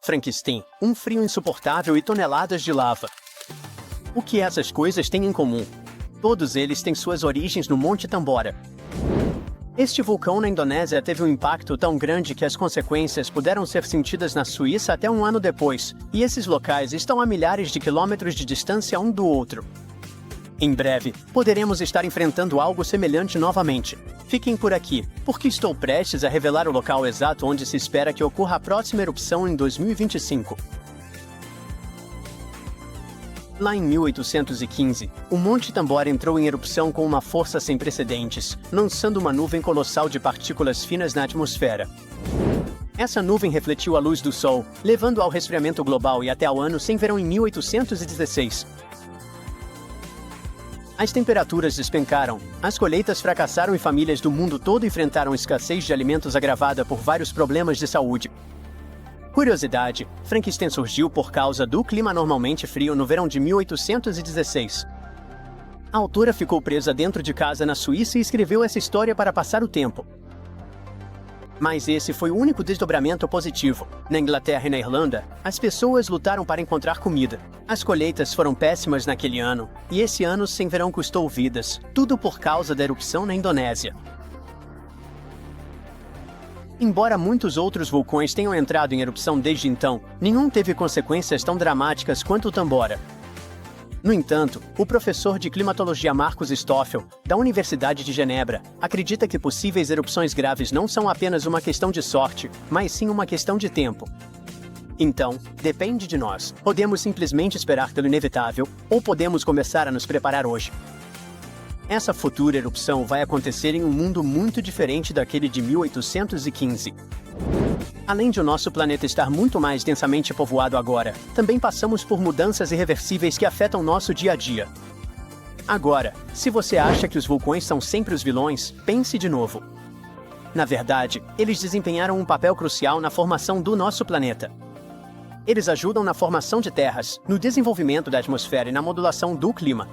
Frankenstein, um frio insuportável e toneladas de lava. O que essas coisas têm em comum? Todos eles têm suas origens no Monte Tambora. Este vulcão na Indonésia teve um impacto tão grande que as consequências puderam ser sentidas na Suíça até um ano depois, e esses locais estão a milhares de quilômetros de distância um do outro. Em breve, poderemos estar enfrentando algo semelhante novamente. Fiquem por aqui, porque estou prestes a revelar o local exato onde se espera que ocorra a próxima erupção em 2025. Lá em 1815, o Monte Tambora entrou em erupção com uma força sem precedentes, lançando uma nuvem colossal de partículas finas na atmosfera. Essa nuvem refletiu a luz do Sol, levando ao resfriamento global e até ao ano sem verão em 1816. As temperaturas despencaram, as colheitas fracassaram e famílias do mundo todo enfrentaram escassez de alimentos agravada por vários problemas de saúde. Curiosidade, Frankenstein surgiu por causa do clima normalmente frio no verão de 1816. A autora ficou presa dentro de casa na Suíça e escreveu essa história para passar o tempo. Mas esse foi o único desdobramento positivo. Na Inglaterra e na Irlanda, as pessoas lutaram para encontrar comida. As colheitas foram péssimas naquele ano, e esse ano sem verão custou vidas, tudo por causa da erupção na Indonésia. Embora muitos outros vulcões tenham entrado em erupção desde então, nenhum teve consequências tão dramáticas quanto o Tambora. No entanto, o professor de climatologia Marcus Stoffel, da Universidade de Genebra, acredita que possíveis erupções graves não são apenas uma questão de sorte, mas sim uma questão de tempo. Então, depende de nós. Podemos simplesmente esperar pelo inevitável, ou podemos começar a nos preparar hoje. Essa futura erupção vai acontecer em um mundo muito diferente daquele de 1815. Além de o nosso planeta estar muito mais densamente povoado agora, também passamos por mudanças irreversíveis que afetam nosso dia a dia. Agora, se você acha que os vulcões são sempre os vilões, pense de novo. Na verdade, eles desempenharam um papel crucial na formação do nosso planeta. Eles ajudam na formação de terras, no desenvolvimento da atmosfera e na modulação do clima.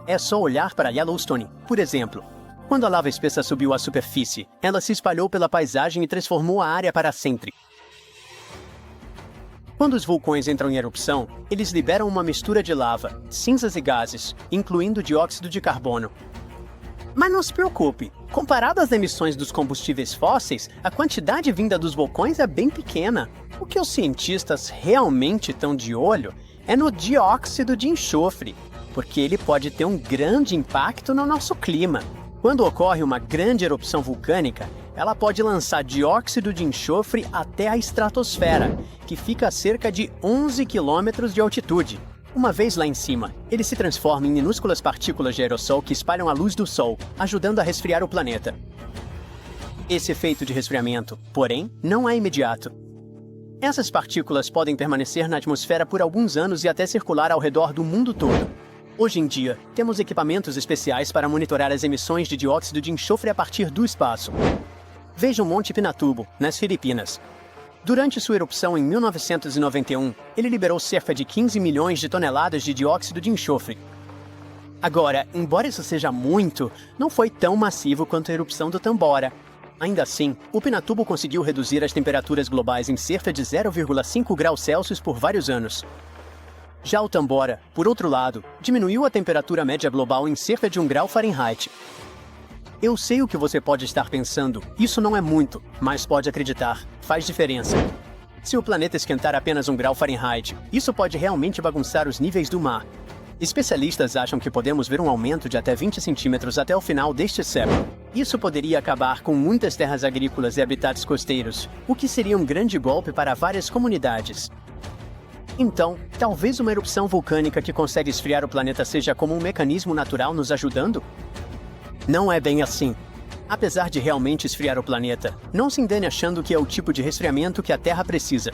É só olhar para Yellowstone, por exemplo. Quando a lava espessa subiu à superfície, ela se espalhou pela paisagem e transformou a área para sempre. Quando os vulcões entram em erupção, eles liberam uma mistura de lava, cinzas e gases, incluindo dióxido de carbono. Mas não se preocupe, comparado às emissões dos combustíveis fósseis, a quantidade vinda dos vulcões é bem pequena. O que os cientistas realmente estão de olho é no dióxido de enxofre, porque ele pode ter um grande impacto no nosso clima. Quando ocorre uma grande erupção vulcânica, ela pode lançar dióxido de enxofre até a estratosfera, que fica a cerca de 11 quilômetros de altitude. Uma vez lá em cima, ele se transforma em minúsculas partículas de aerossol que espalham a luz do Sol, ajudando a resfriar o planeta. Esse efeito de resfriamento, porém, não é imediato. Essas partículas podem permanecer na atmosfera por alguns anos e até circular ao redor do mundo todo. Hoje em dia, temos equipamentos especiais para monitorar as emissões de dióxido de enxofre a partir do espaço. Veja o Monte Pinatubo, nas Filipinas. Durante sua erupção em 1991, ele liberou cerca de 15 milhões de toneladas de dióxido de enxofre. Agora, embora isso seja muito, não foi tão massivo quanto a erupção do Tambora. Ainda assim, o Pinatubo conseguiu reduzir as temperaturas globais em cerca de 0,5 graus Celsius por vários anos. Já o Tambora, por outro lado, diminuiu a temperatura média global em cerca de 1 grau Fahrenheit. Eu sei o que você pode estar pensando, isso não é muito, mas pode acreditar, faz diferença. Se o planeta esquentar apenas 1 grau Fahrenheit, isso pode realmente bagunçar os níveis do mar. Especialistas acham que podemos ver um aumento de até 20 centímetros até o final deste século. Isso poderia acabar com muitas terras agrícolas e habitats costeiros, o que seria um grande golpe para várias comunidades. Então, talvez uma erupção vulcânica que consegue esfriar o planeta seja como um mecanismo natural nos ajudando? Não é bem assim. Apesar de realmente esfriar o planeta, não se engane achando que é o tipo de resfriamento que a Terra precisa.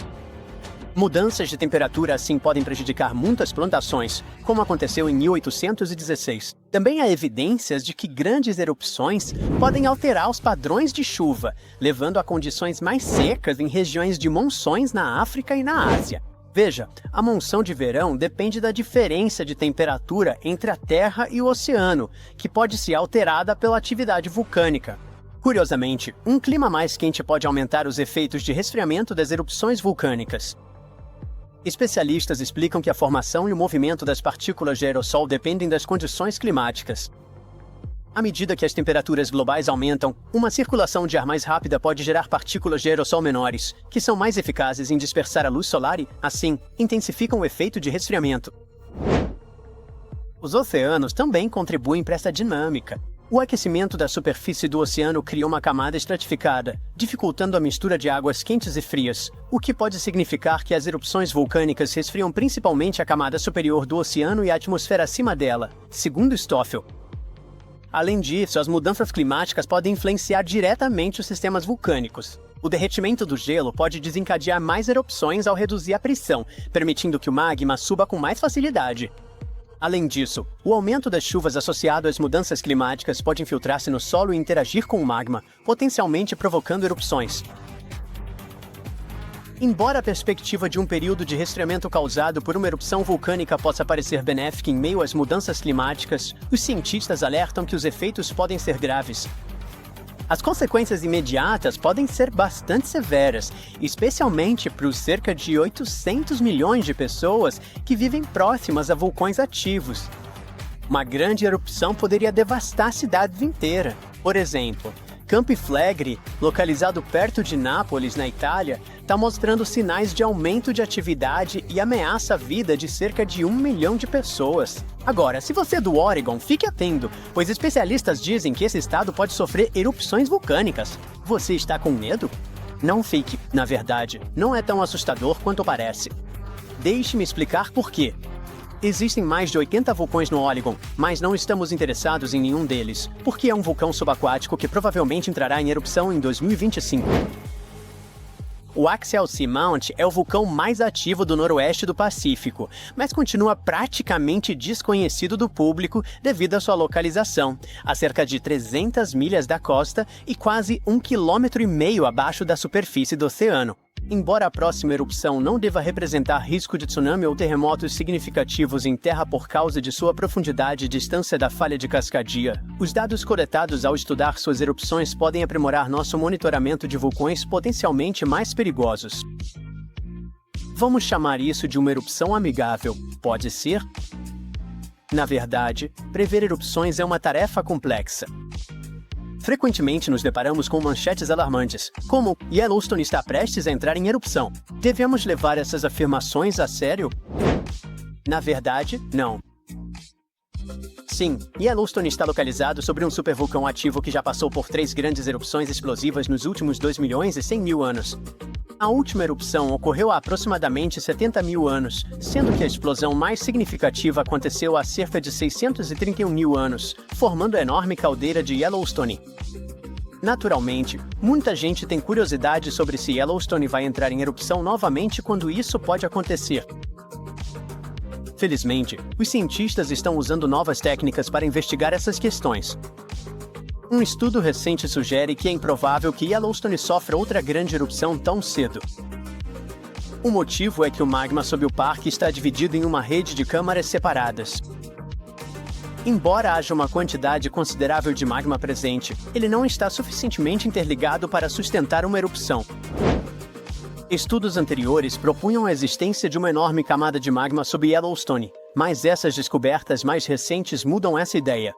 Mudanças de temperatura assim podem prejudicar muitas plantações, como aconteceu em 1816. Também há evidências de que grandes erupções podem alterar os padrões de chuva, levando a condições mais secas em regiões de monções na África e na Ásia. Veja, a monção de verão depende da diferença de temperatura entre a Terra e o oceano, que pode ser alterada pela atividade vulcânica. Curiosamente, um clima mais quente pode aumentar os efeitos de resfriamento das erupções vulcânicas. Especialistas explicam que a formação e o movimento das partículas de aerossol dependem das condições climáticas. À medida que as temperaturas globais aumentam, uma circulação de ar mais rápida pode gerar partículas de aerossol menores, que são mais eficazes em dispersar a luz solar e, assim, intensificam o efeito de resfriamento. Os oceanos também contribuem para essa dinâmica. O aquecimento da superfície do oceano cria uma camada estratificada, dificultando a mistura de águas quentes e frias, o que pode significar que as erupções vulcânicas resfriam principalmente a camada superior do oceano e a atmosfera acima dela, segundo Stoffel. Além disso, as mudanças climáticas podem influenciar diretamente os sistemas vulcânicos. O derretimento do gelo pode desencadear mais erupções ao reduzir a pressão, permitindo que o magma suba com mais facilidade. Além disso, o aumento das chuvas associado às mudanças climáticas pode infiltrar-se no solo e interagir com o magma, potencialmente provocando erupções. Embora a perspectiva de um período de resfriamento causado por uma erupção vulcânica possa parecer benéfica em meio às mudanças climáticas, os cientistas alertam que os efeitos podem ser graves. As consequências imediatas podem ser bastante severas, especialmente para os cerca de 800 milhões de pessoas que vivem próximas a vulcões ativos. Uma grande erupção poderia devastar cidades inteiras. Por exemplo, Campi Flegrei, localizado perto de Nápoles, na Itália, está mostrando sinais de aumento de atividade e ameaça a vida de cerca de 1 milhão de pessoas. Agora, se você é do Oregon, fique atento, pois especialistas dizem que esse estado pode sofrer erupções vulcânicas. Você está com medo? Não fique, na verdade, não é tão assustador quanto parece. Deixe-me explicar por quê. Existem mais de 80 vulcões no Oregon, mas não estamos interessados em nenhum deles, porque é um vulcão subaquático que provavelmente entrará em erupção em 2025. O Axel Seamount é o vulcão mais ativo do noroeste do Pacífico, mas continua praticamente desconhecido do público devido à sua localização, a cerca de 300 milhas da costa e quase 1,5 km abaixo da superfície do oceano. Embora a próxima erupção não deva representar risco de tsunami ou terremotos significativos em terra por causa de sua profundidade e distância da falha de Cascadia, os dados coletados ao estudar suas erupções podem aprimorar nosso monitoramento de vulcões potencialmente mais perigosos. Vamos chamar isso de uma erupção amigável, pode ser? Na verdade, prever erupções é uma tarefa complexa. Frequentemente nos deparamos com manchetes alarmantes, como Yellowstone está prestes a entrar em erupção. Devemos levar essas afirmações a sério? Na verdade, não. Sim, Yellowstone está localizado sobre um supervulcão ativo que já passou por 3 grandes erupções explosivas nos últimos 2 milhões e 100 mil anos. A última erupção ocorreu há aproximadamente 70 mil anos, sendo que a explosão mais significativa aconteceu há cerca de 631 mil anos, formando a enorme caldeira de Yellowstone. Naturalmente, muita gente tem curiosidade sobre se Yellowstone vai entrar em erupção novamente quando isso pode acontecer. Felizmente, os cientistas estão usando novas técnicas para investigar essas questões. Um estudo recente sugere que é improvável que Yellowstone sofra outra grande erupção tão cedo. O motivo é que o magma sob o parque está dividido em uma rede de câmaras separadas. Embora haja uma quantidade considerável de magma presente, ele não está suficientemente interligado para sustentar uma erupção. Estudos anteriores propunham a existência de uma enorme camada de magma sob Yellowstone, mas essas descobertas mais recentes mudam essa ideia.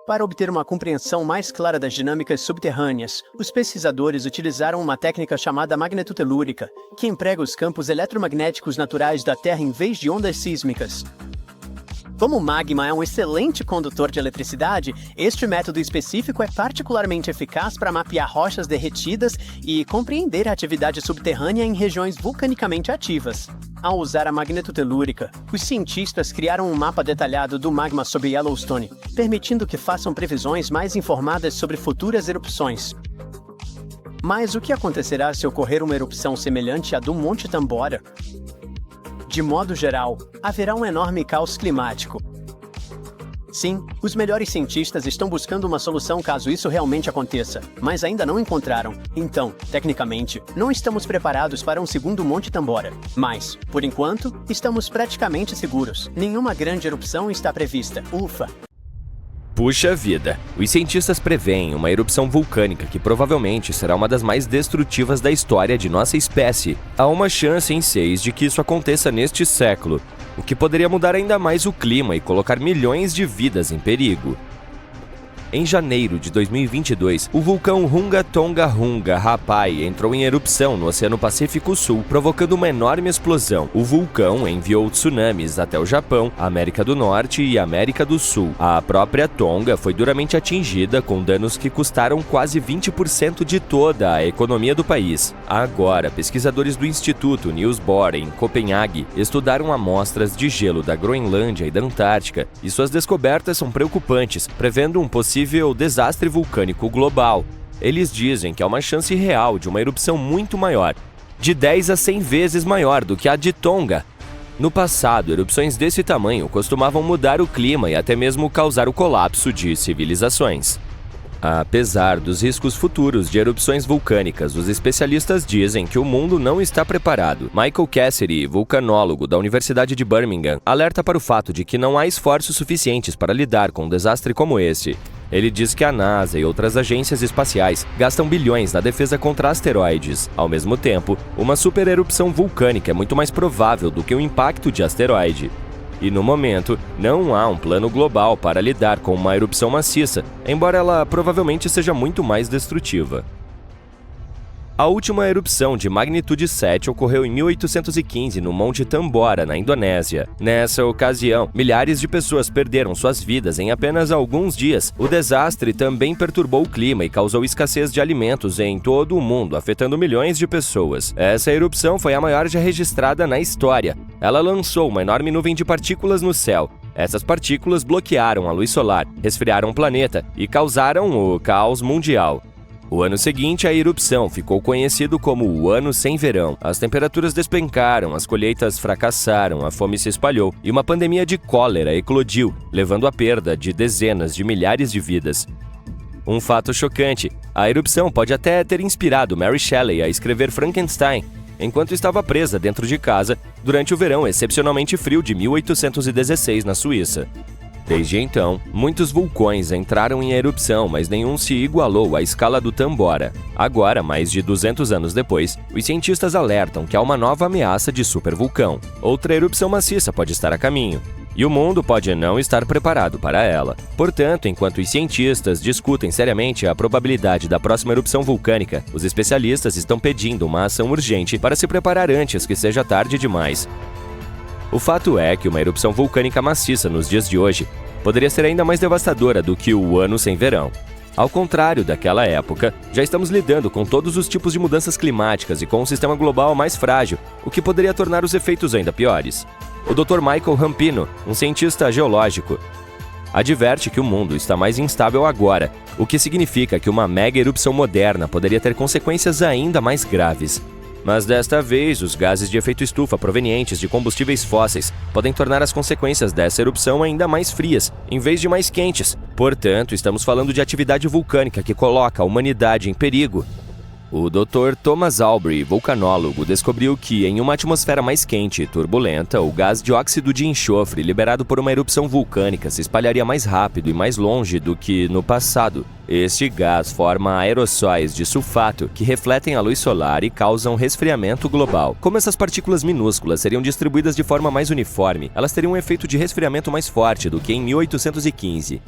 Para obter uma compreensão mais clara das dinâmicas subterrâneas, os pesquisadores utilizaram uma técnica chamada magnetotelúrica, que emprega os campos eletromagnéticos naturais da Terra em vez de ondas sísmicas. Como o magma é um excelente condutor de eletricidade, este método específico é particularmente eficaz para mapear rochas derretidas e compreender a atividade subterrânea em regiões vulcanicamente ativas. Ao usar a magnetotelúrica, os cientistas criaram um mapa detalhado do magma sob Yellowstone, permitindo que façam previsões mais informadas sobre futuras erupções. Mas o que acontecerá se ocorrer uma erupção semelhante à do Monte Tambora? De modo geral, haverá um enorme caos climático. Sim, os melhores cientistas estão buscando uma solução caso isso realmente aconteça, mas ainda não encontraram. Então, tecnicamente, não estamos preparados para um segundo Monte Tambora. Mas, por enquanto, estamos praticamente seguros. Nenhuma grande erupção está prevista. Ufa! Puxa vida! Os cientistas preveem uma erupção vulcânica que provavelmente será uma das mais destrutivas da história de nossa espécie. Há uma chance em 6 de que isso aconteça neste século, o que poderia mudar ainda mais o clima e colocar milhões de vidas em perigo. Em janeiro de 2022, o vulcão Hunga Tonga Hunga Rapai entrou em erupção no Oceano Pacífico Sul, provocando uma enorme explosão. O vulcão enviou tsunamis até o Japão, a América do Norte e a América do Sul. A própria Tonga foi duramente atingida, com danos que custaram quase 20% de toda a economia do país. Agora, pesquisadores do Instituto Niels Bohr, em Copenhague, estudaram amostras de gelo da Groenlândia e da Antártica, e suas descobertas são preocupantes, prevendo um possível desastre vulcânico global. Eles dizem que há uma chance real de uma erupção muito maior, de 10 a 100 vezes maior do que a de Tonga. No passado, erupções desse tamanho costumavam mudar o clima e até mesmo causar o colapso de civilizações. Apesar dos riscos futuros de erupções vulcânicas, os especialistas dizem que o mundo não está preparado. Michael Cassidy, vulcanólogo da Universidade de Birmingham, alerta para o fato de que não há esforços suficientes para lidar com um desastre como esse. Ele diz que a NASA e outras agências espaciais gastam bilhões na defesa contra asteroides. Ao mesmo tempo, uma supererupção vulcânica é muito mais provável do que o impacto de asteroide. E no momento, não há um plano global para lidar com uma erupção maciça, embora ela provavelmente seja muito mais destrutiva. A última erupção de magnitude 7 ocorreu em 1815 no Monte Tambora, na Indonésia. Nessa ocasião, milhares de pessoas perderam suas vidas em apenas alguns dias. O desastre também perturbou o clima e causou escassez de alimentos em todo o mundo, afetando milhões de pessoas. Essa erupção foi a maior já registrada na história. Ela lançou uma enorme nuvem de partículas no céu. Essas partículas bloquearam a luz solar, resfriaram o planeta e causaram o caos mundial. O ano seguinte, a erupção ficou conhecido como o Ano Sem Verão. As temperaturas despencaram, as colheitas fracassaram, a fome se espalhou e uma pandemia de cólera eclodiu, levando à perda de dezenas de milhares de vidas. Um fato chocante: a erupção pode até ter inspirado Mary Shelley a escrever Frankenstein, enquanto estava presa dentro de casa durante o verão excepcionalmente frio de 1816 na Suíça. Desde então, muitos vulcões entraram em erupção, mas nenhum se igualou à escala do Tambora. Agora, mais de 200 anos depois, os cientistas alertam que há uma nova ameaça de supervulcão. Outra erupção maciça pode estar a caminho, e o mundo pode não estar preparado para ela. Portanto, enquanto os cientistas discutem seriamente a probabilidade da próxima erupção vulcânica, os especialistas estão pedindo uma ação urgente para se preparar antes que seja tarde demais. O fato é que uma erupção vulcânica maciça nos dias de hoje poderia ser ainda mais devastadora do que o Ano Sem Verão. Ao contrário daquela época, já estamos lidando com todos os tipos de mudanças climáticas e com um sistema global mais frágil, o que poderia tornar os efeitos ainda piores. O Dr. Michael Rampino, um cientista geológico, adverte que o mundo está mais instável agora, o que significa que uma mega erupção moderna poderia ter consequências ainda mais graves. Mas desta vez, os gases de efeito estufa provenientes de combustíveis fósseis podem tornar as consequências dessa erupção ainda mais frias, em vez de mais quentes. Portanto, estamos falando de atividade vulcânica que coloca a humanidade em perigo. O Dr. Thomas Albury, vulcanólogo, descobriu que, em uma atmosfera mais quente e turbulenta, o gás dióxido de enxofre liberado por uma erupção vulcânica se espalharia mais rápido e mais longe do que no passado. Este gás forma aerossóis de sulfato que refletem a luz solar e causam resfriamento global. Como essas partículas minúsculas seriam distribuídas de forma mais uniforme, elas teriam um efeito de resfriamento mais forte do que em 1815.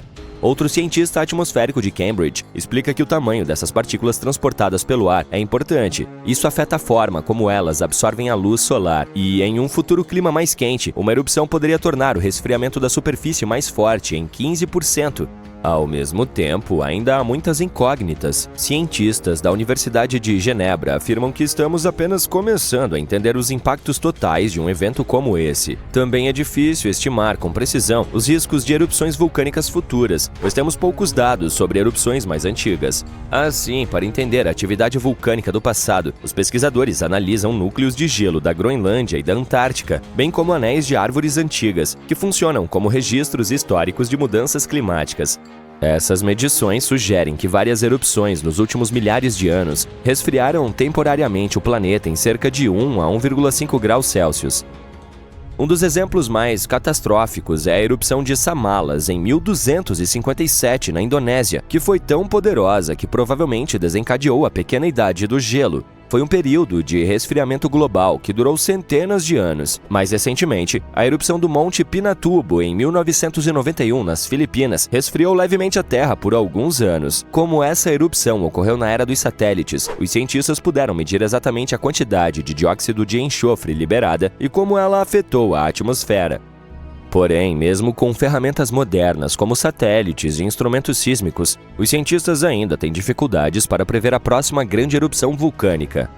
Outro cientista atmosférico de Cambridge explica que o tamanho dessas partículas transportadas pelo ar é importante. Isso afeta a forma como elas absorvem a luz solar e, em um futuro clima mais quente, uma erupção poderia tornar o resfriamento da superfície mais forte em 15%. Ao mesmo tempo, ainda há muitas incógnitas. Cientistas da Universidade de Genebra afirmam que estamos apenas começando a entender os impactos totais de um evento como esse. Também é difícil estimar com precisão os riscos de erupções vulcânicas futuras, pois temos poucos dados sobre erupções mais antigas. Assim, para entender a atividade vulcânica do passado, os pesquisadores analisam núcleos de gelo da Groenlândia e da Antártica, bem como anéis de árvores antigas, que funcionam como registros históricos de mudanças climáticas. Essas medições sugerem que várias erupções nos últimos milhares de anos resfriaram temporariamente o planeta em cerca de 1 a 1,5 graus Celsius. Um dos exemplos mais catastróficos é a erupção de Samalas, em 1257, na Indonésia, que foi tão poderosa que provavelmente desencadeou a pequena idade do gelo. Foi um período de resfriamento global que durou centenas de anos. Mais recentemente, a erupção do Monte Pinatubo, em 1991, nas Filipinas, resfriou levemente a Terra por alguns anos. Como essa erupção ocorreu na era dos satélites, os cientistas puderam medir exatamente a quantidade de dióxido de enxofre liberada e como ela afetou a atmosfera. Porém, mesmo com ferramentas modernas como satélites e instrumentos sísmicos, os cientistas ainda têm dificuldades para prever a próxima grande erupção vulcânica.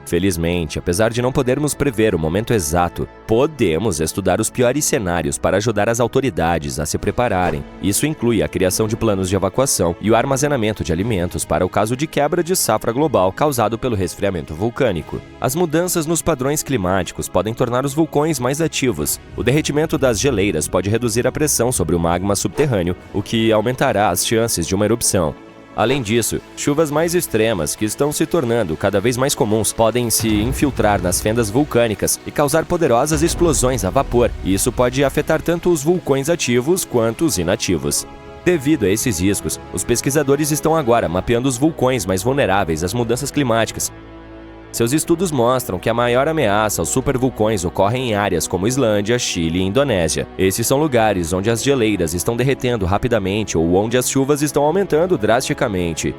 Felizmente, apesar de não podermos prever o momento exato, podemos estudar os piores cenários para ajudar as autoridades a se prepararem. Isso inclui a criação de planos de evacuação e o armazenamento de alimentos para o caso de quebra de safra global causado pelo resfriamento vulcânico. As mudanças nos padrões climáticos podem tornar os vulcões mais ativos. O derretimento das geleiras pode reduzir a pressão sobre o magma subterrâneo, o que aumentará as chances de uma erupção. Além disso, chuvas mais extremas, que estão se tornando cada vez mais comuns, podem se infiltrar nas fendas vulcânicas e causar poderosas explosões a vapor. Isso pode afetar tanto os vulcões ativos quanto os inativos. Devido a esses riscos, os pesquisadores estão agora mapeando os vulcões mais vulneráveis às mudanças climáticas. Seus estudos mostram que a maior ameaça aos supervulcões ocorre em áreas como Islândia, Chile e Indonésia. Esses são lugares onde as geleiras estão derretendo rapidamente ou onde as chuvas estão aumentando drasticamente.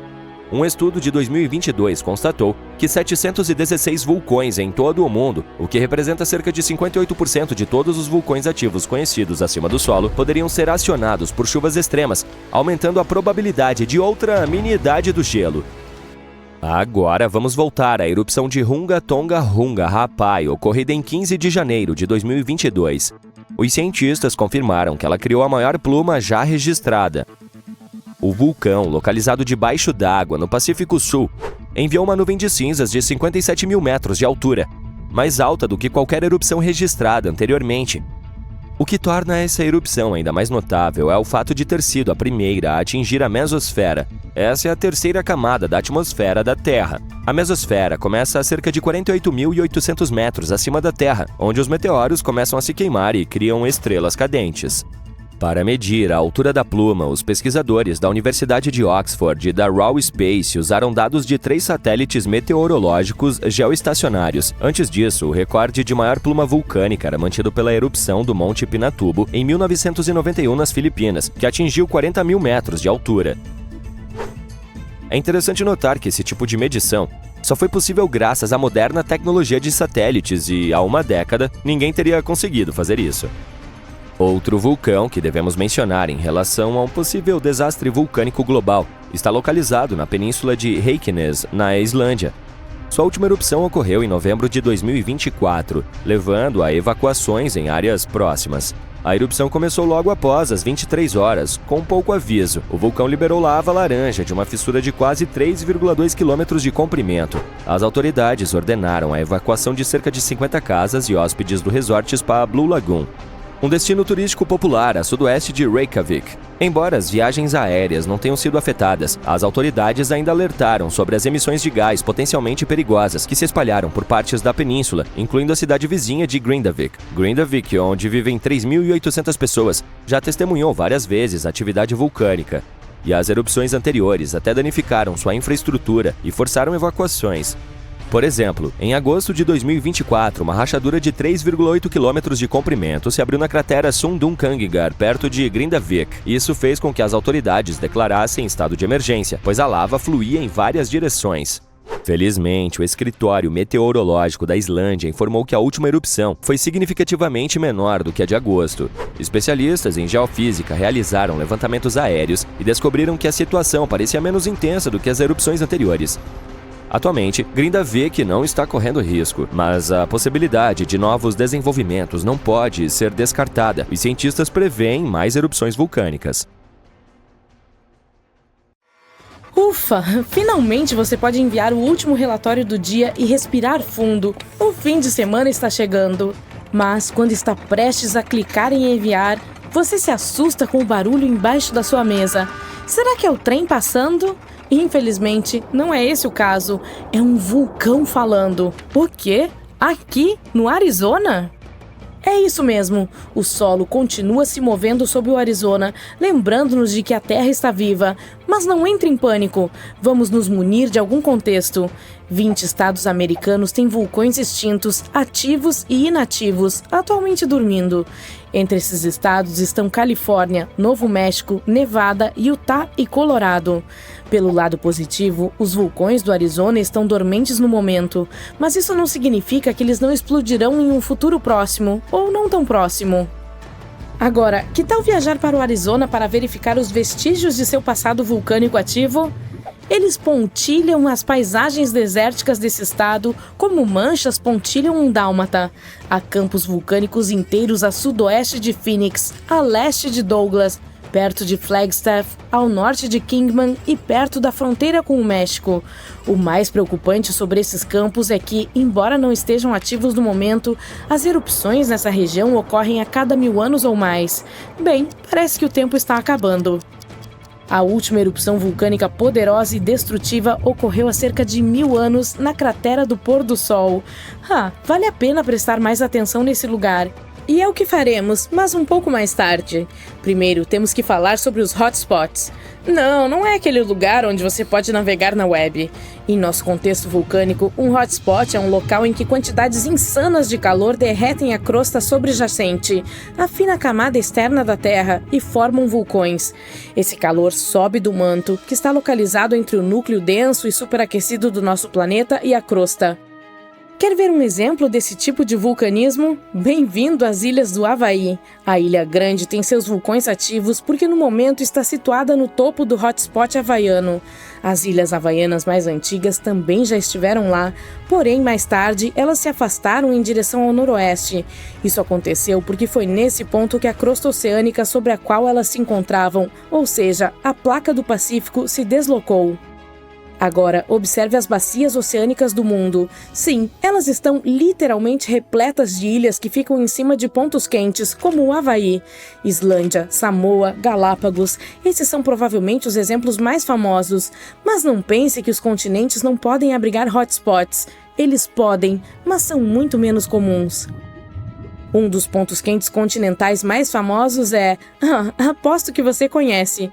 Um estudo de 2022 constatou que 716 vulcões em todo o mundo, o que representa cerca de 58% de todos os vulcões ativos conhecidos acima do solo, poderiam ser acionados por chuvas extremas, aumentando a probabilidade de outra mini-idade do gelo. Agora vamos voltar à erupção de Hunga Tonga Hunga Rapai, ocorrida em 15 de janeiro de 2022. Os cientistas confirmaram que ela criou a maior pluma já registrada. O vulcão, localizado debaixo d'água no Pacífico Sul, enviou uma nuvem de cinzas de 57 mil metros de altura, mais alta do que qualquer erupção registrada anteriormente. O que torna essa erupção ainda mais notável é o fato de ter sido a primeira a atingir a mesosfera. Essa é a terceira camada da atmosfera da Terra. A mesosfera começa a cerca de 48.800 metros acima da Terra, onde os meteoros começam a se queimar e criam estrelas cadentes. Para medir a altura da pluma, os pesquisadores da Universidade de Oxford e da Raw Space usaram dados de 3 satélites meteorológicos geoestacionários. Antes disso, o recorde de maior pluma vulcânica era mantido pela erupção do Monte Pinatubo em 1991 nas Filipinas, que atingiu 40 mil metros de altura. É interessante notar que esse tipo de medição só foi possível graças à moderna tecnologia de satélites e, há uma década, ninguém teria conseguido fazer isso. Outro vulcão que devemos mencionar em relação a um possível desastre vulcânico global está localizado na península de Reykjanes, na Islândia. Sua última erupção ocorreu em novembro de 2024, levando a evacuações em áreas próximas. A erupção começou logo após as 23 horas, com pouco aviso. O vulcão liberou lava laranja de uma fissura de quase 3,2 km de comprimento. As autoridades ordenaram a evacuação de cerca de 50 casas e hóspedes do resort Spa Blue Lagoon, um destino turístico popular a sudoeste de Reykjavik. Embora as viagens aéreas não tenham sido afetadas, as autoridades ainda alertaram sobre as emissões de gás potencialmente perigosas que se espalharam por partes da península, incluindo a cidade vizinha de Grindavik. Grindavik, onde vivem 3.800 pessoas, já testemunhou várias vezes a atividade vulcânica, e as erupções anteriores até danificaram sua infraestrutura e forçaram evacuações. Por exemplo, em agosto de 2024, uma rachadura de 3,8 km de comprimento se abriu na cratera Sundunkangar, perto de Grindavik. Isso fez com que as autoridades declarassem estado de emergência, pois a lava fluía em várias direções. Felizmente, o escritório meteorológico da Islândia informou que a última erupção foi significativamente menor do que a de agosto. Especialistas em geofísica realizaram levantamentos aéreos e descobriram que a situação parecia menos intensa do que as erupções anteriores. Atualmente, Grindavik não está correndo risco, mas a possibilidade de novos desenvolvimentos não pode ser descartada. Os cientistas preveem mais erupções vulcânicas. Ufa! Finalmente você pode enviar o último relatório do dia e respirar fundo. O fim de semana está chegando. Mas quando está prestes a clicar em enviar, você se assusta com o barulho embaixo da sua mesa. Será que é o trem passando? Infelizmente, não é esse o caso. É um vulcão falando. O quê? Aqui, no Arizona? É isso mesmo, o solo continua se movendo sobre o Arizona, lembrando-nos de que a Terra está viva. Mas não entre em pânico, vamos nos munir de algum contexto. 20 estados americanos têm vulcões extintos, ativos e inativos, atualmente dormindo. Entre esses estados estão Califórnia, Novo México, Nevada, Utah e Colorado. Pelo lado positivo, os vulcões do Arizona estão dormentes no momento, mas isso não significa que eles não explodirão em um futuro próximo, ou não tão próximo. Agora, que tal viajar para o Arizona para verificar os vestígios de seu passado vulcânico ativo? Eles pontilham as paisagens desérticas desse estado como manchas pontilham um dálmata. Há campos vulcânicos inteiros a sudoeste de Phoenix, a leste de Douglas, perto de Flagstaff, ao norte de Kingman e perto da fronteira com o México. O mais preocupante sobre esses campos é que, embora não estejam ativos no momento, as erupções nessa região ocorrem a cada 1000 anos ou mais. Bem, parece que o tempo está acabando. A última erupção vulcânica poderosa e destrutiva ocorreu há cerca de 1000 anos na cratera do Pôr do Sol. Vale a pena prestar mais atenção nesse lugar. E é o que faremos, mas um pouco mais tarde. Primeiro, temos que falar sobre os hotspots. Não é aquele lugar onde você pode navegar na web. Em nosso contexto vulcânico, um hotspot é um local em que quantidades insanas de calor derretem a crosta sobrejacente, a fina camada externa da Terra, e formam vulcões. Esse calor sobe do manto, que está localizado entre o núcleo denso e superaquecido do nosso planeta e a crosta. Quer ver um exemplo desse tipo de vulcanismo? Bem-vindo às Ilhas do Havaí. A Ilha Grande tem seus vulcões ativos porque no momento está situada no topo do hotspot havaiano. As ilhas havaianas mais antigas também já estiveram lá, porém mais tarde elas se afastaram em direção ao noroeste. Isso aconteceu porque foi nesse ponto que a crosta oceânica sobre a qual elas se encontravam, ou seja, a placa do Pacífico, se deslocou. Agora, observe as bacias oceânicas do mundo. Sim, elas estão literalmente repletas de ilhas que ficam em cima de pontos quentes, como o Havaí, Islândia, Samoa, Galápagos. Esses são provavelmente os exemplos mais famosos. Mas não pense que os continentes não podem abrigar hotspots. Eles podem, mas são muito menos comuns. Um dos pontos quentes continentais mais famosos é... aposto que você conhece.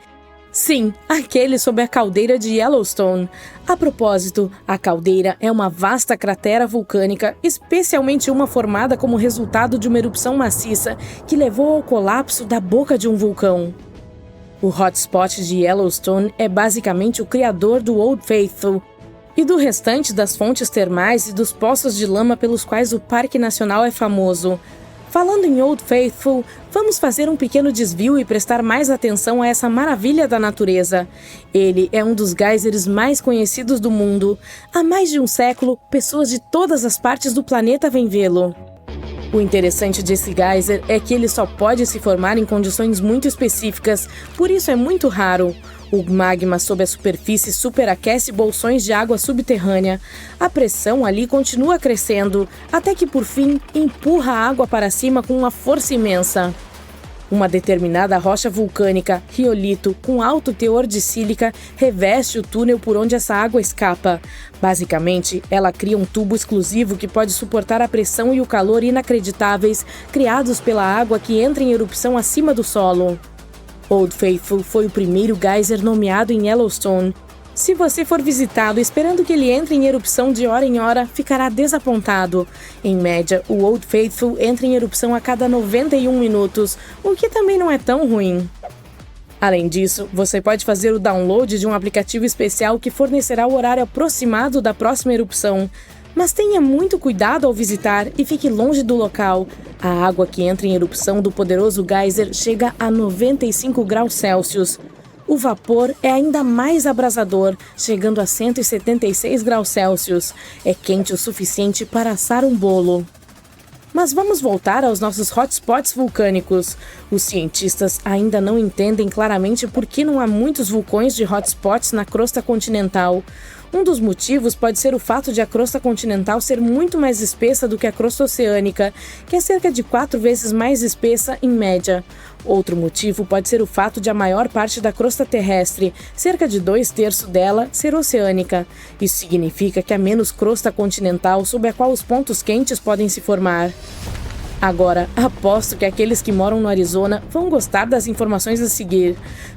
Sim, aquele sob a caldeira de Yellowstone. A propósito, a caldeira é uma vasta cratera vulcânica, especialmente uma formada como resultado de uma erupção maciça que levou ao colapso da boca de um vulcão. O hotspot de Yellowstone é basicamente o criador do Old Faithful e do restante das fontes termais e dos poços de lama pelos quais o Parque Nacional é famoso. Falando em Old Faithful, vamos fazer um pequeno desvio e prestar mais atenção a essa maravilha da natureza. Ele é um dos geysers mais conhecidos do mundo. Há mais de um século, pessoas de todas as partes do planeta vêm vê-lo. O interessante desse geyser é que ele só pode se formar em condições muito específicas, por isso é muito raro. O magma sob a superfície superaquece bolsões de água subterrânea. A pressão ali continua crescendo, até que por fim empurra a água para cima com uma força imensa. Uma determinada rocha vulcânica, riolito, com alto teor de sílica, reveste o túnel por onde essa água escapa. Basicamente, ela cria um tubo exclusivo que pode suportar a pressão e o calor inacreditáveis criados pela água que entra em erupção acima do solo. Old Faithful foi o primeiro geyser nomeado em Yellowstone. Se você for visitá-lo esperando que ele entre em erupção de hora em hora, ficará desapontado. Em média, o Old Faithful entra em erupção a cada 91 minutos, o que também não é tão ruim. Além disso, você pode fazer o download de um aplicativo especial que fornecerá o horário aproximado da próxima erupção. Mas tenha muito cuidado ao visitar e fique longe do local. A água que entra em erupção do poderoso geyser chega a 95 graus Celsius. O vapor é ainda mais abrasador, chegando a 176 graus Celsius. É quente o suficiente para assar um bolo. Mas vamos voltar aos nossos hotspots vulcânicos. Os cientistas ainda não entendem claramente por que não há muitos vulcões de hotspots na crosta continental. Um dos motivos pode ser o fato de a crosta continental ser muito mais espessa do que a crosta oceânica, que é cerca de 4 vezes mais espessa em média. Outro motivo pode ser o fato de a maior parte da crosta terrestre, cerca de 2/3 dela, ser oceânica. Isso significa que há menos crosta continental sob a qual os pontos quentes podem se formar. Agora, aposto que aqueles que moram no Arizona vão gostar das informações a seguir.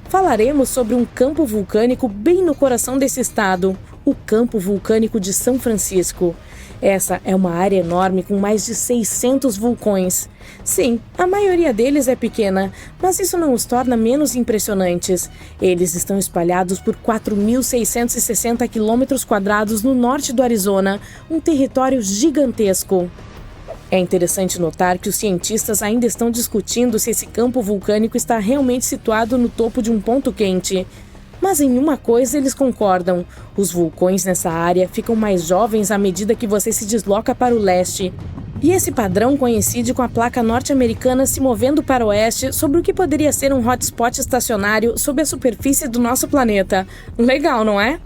Falaremos sobre um campo vulcânico bem no coração desse estado, o Campo Vulcânico de São Francisco. Essa é uma área enorme com mais de 600 vulcões. Sim, a maioria deles é pequena, mas isso não os torna menos impressionantes. Eles estão espalhados por 4.660 km² no norte do Arizona, um território gigantesco. É interessante notar que os cientistas ainda estão discutindo se esse campo vulcânico está realmente situado no topo de um ponto quente. Mas em uma coisa eles concordam: os vulcões nessa área ficam mais jovens à medida que você se desloca para o leste. E esse padrão coincide com a placa norte-americana se movendo para o oeste sobre o que poderia ser um hotspot estacionário sob a superfície do nosso planeta. Legal, não é?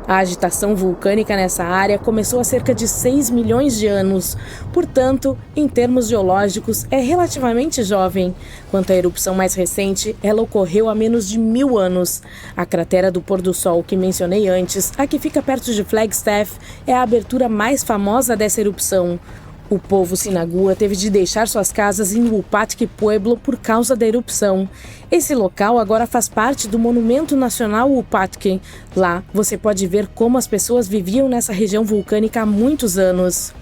A agitação vulcânica nessa área começou há cerca de 6 milhões de anos. Portanto, em termos geológicos, é relativamente jovem. Quanto à erupção mais recente, ela ocorreu há menos de 1000 anos. A cratera do pôr do sol que mencionei antes, a que fica perto de Flagstaff, é a abertura mais famosa dessa erupção. O povo Sinagua teve de deixar suas casas em Wupatki Pueblo por causa da erupção. Esse local agora faz parte do Monumento Nacional Wupatki. Lá, você pode ver como as pessoas viviam nessa região vulcânica há muitos anos.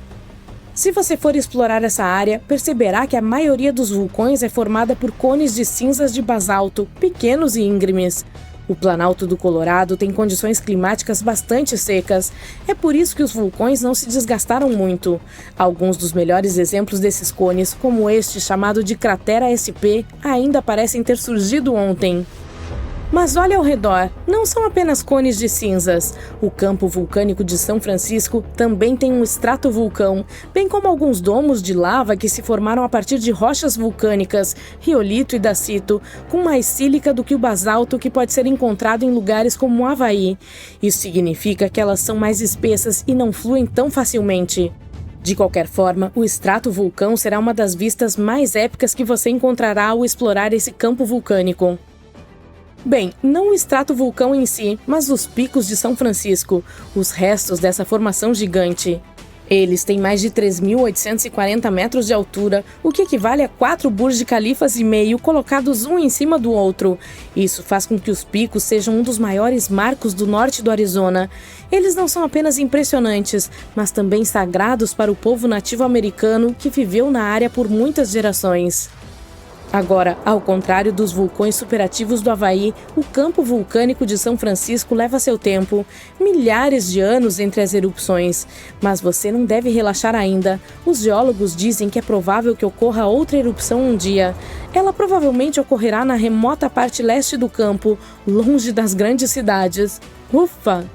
Se você for explorar essa área, perceberá que a maioria dos vulcões é formada por cones de cinzas de basalto, pequenos e íngremes. O Planalto do Colorado tem condições climáticas bastante secas. É por isso que os vulcões não se desgastaram muito. Alguns dos melhores exemplos desses cones, como este chamado de Cratera SP, ainda parecem ter surgido ontem. Mas olha ao redor, não são apenas cones de cinzas. O Campo Vulcânico de São Francisco também tem um estratovulcão, bem como alguns domos de lava que se formaram a partir de rochas vulcânicas, riolito e dacito, com mais sílica do que o basalto que pode ser encontrado em lugares como o Havaí. Isso significa que elas são mais espessas e não fluem tão facilmente. De qualquer forma, o estratovulcão será uma das vistas mais épicas que você encontrará ao explorar esse campo vulcânico. Bem, não o estratovulcão em si, mas os picos de São Francisco, os restos dessa formação gigante. Eles têm mais de 3.840 metros de altura, o que equivale a 4 Burj Khalifas e meio colocados um em cima do outro. Isso faz com que os picos sejam um dos maiores marcos do norte do Arizona. Eles não são apenas impressionantes, mas também sagrados para o povo nativo americano que viveu na área por muitas gerações. Agora, ao contrário dos vulcões superativos do Havaí, o campo vulcânico de São Francisco leva seu tempo, milhares de anos entre as erupções. Mas você não deve relaxar ainda. Os geólogos dizem que é provável que ocorra outra erupção um dia. Ela provavelmente ocorrerá na remota parte leste do campo, longe das grandes cidades. Ufa!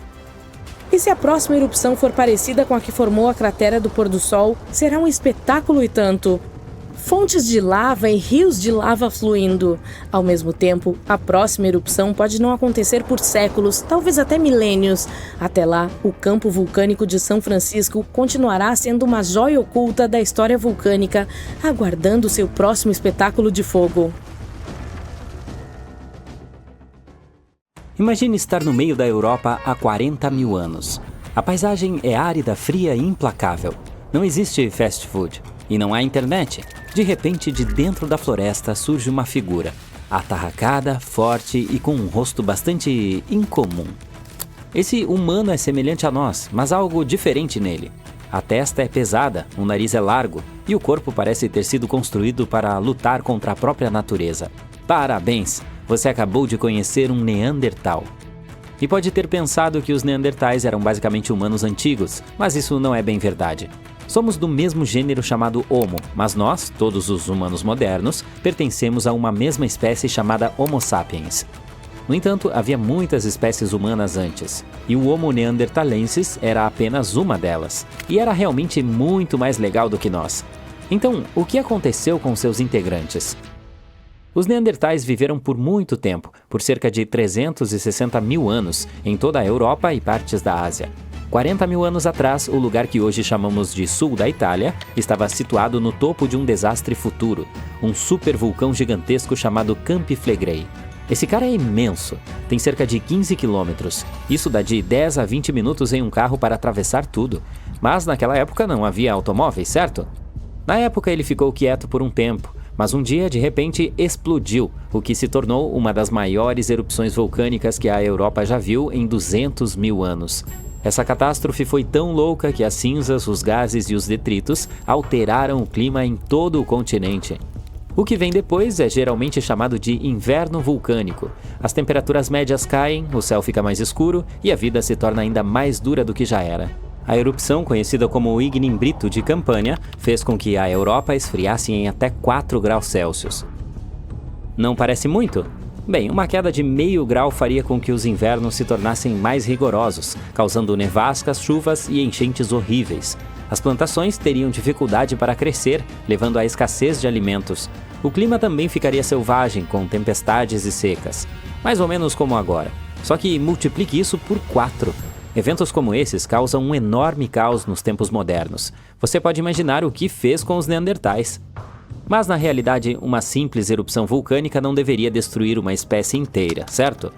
E se a próxima erupção for parecida com a que formou a cratera do pôr do sol, será um espetáculo e tanto. Fontes de lava e rios de lava fluindo. Ao mesmo tempo, a próxima erupção pode não acontecer por séculos, talvez até milênios. Até lá, o campo vulcânico de São Francisco continuará sendo uma joia oculta da história vulcânica, aguardando seu próximo espetáculo de fogo. Imagine estar no meio da Europa há 40 mil anos. A paisagem é árida, fria e implacável. Não existe fast food. E não há internet. De repente, de dentro da floresta surge uma figura, atarracada, forte e com um rosto bastante incomum. Esse humano é semelhante a nós, mas há algo diferente nele. A testa é pesada, o nariz é largo e o corpo parece ter sido construído para lutar contra a própria natureza. Parabéns! Você acabou de conhecer um Neandertal. E pode ter pensado que os Neandertais eram basicamente humanos antigos, mas isso não é bem verdade. Somos do mesmo gênero chamado Homo, mas nós, todos os humanos modernos, pertencemos a uma mesma espécie chamada Homo sapiens. No entanto, havia muitas espécies humanas antes, e o Homo neanderthalensis era apenas uma delas, e era realmente muito mais legal do que nós. Então, o que aconteceu com seus integrantes? Os Neandertais viveram por muito tempo, por cerca de 360 mil anos, em toda a Europa e partes da Ásia. 40 mil anos atrás, o lugar que hoje chamamos de sul da Itália estava situado no topo de um desastre futuro, um supervulcão gigantesco chamado Campi Flegrei. Esse cara é imenso, tem cerca de 15 quilômetros. Isso dá de 10 a 20 minutos em um carro para atravessar tudo. Mas naquela época não havia automóveis, certo? Na época ele ficou quieto por um tempo, mas um dia de repente explodiu, o que se tornou uma das maiores erupções vulcânicas que a Europa já viu em 200 mil anos. Essa catástrofe foi tão louca que as cinzas, os gases e os detritos alteraram o clima em todo o continente. O que vem depois é geralmente chamado de inverno vulcânico. As temperaturas médias caem, o céu fica mais escuro e a vida se torna ainda mais dura do que já era. A erupção, conhecida como o Ignimbrito de Campânia, fez com que a Europa esfriasse em até 4 graus Celsius. Não parece muito? Bem, uma queda de meio grau faria com que os invernos se tornassem mais rigorosos, causando nevascas, chuvas e enchentes horríveis. As plantações teriam dificuldade para crescer, levando à escassez de alimentos. O clima também ficaria selvagem, com tempestades e secas. Mais ou menos como agora. Só que multiplique isso por 4. Eventos como esses causam um enorme caos nos tempos modernos. Você pode imaginar o que fez com os neandertais. Mas na realidade, uma simples erupção vulcânica não deveria destruir uma espécie inteira, certo?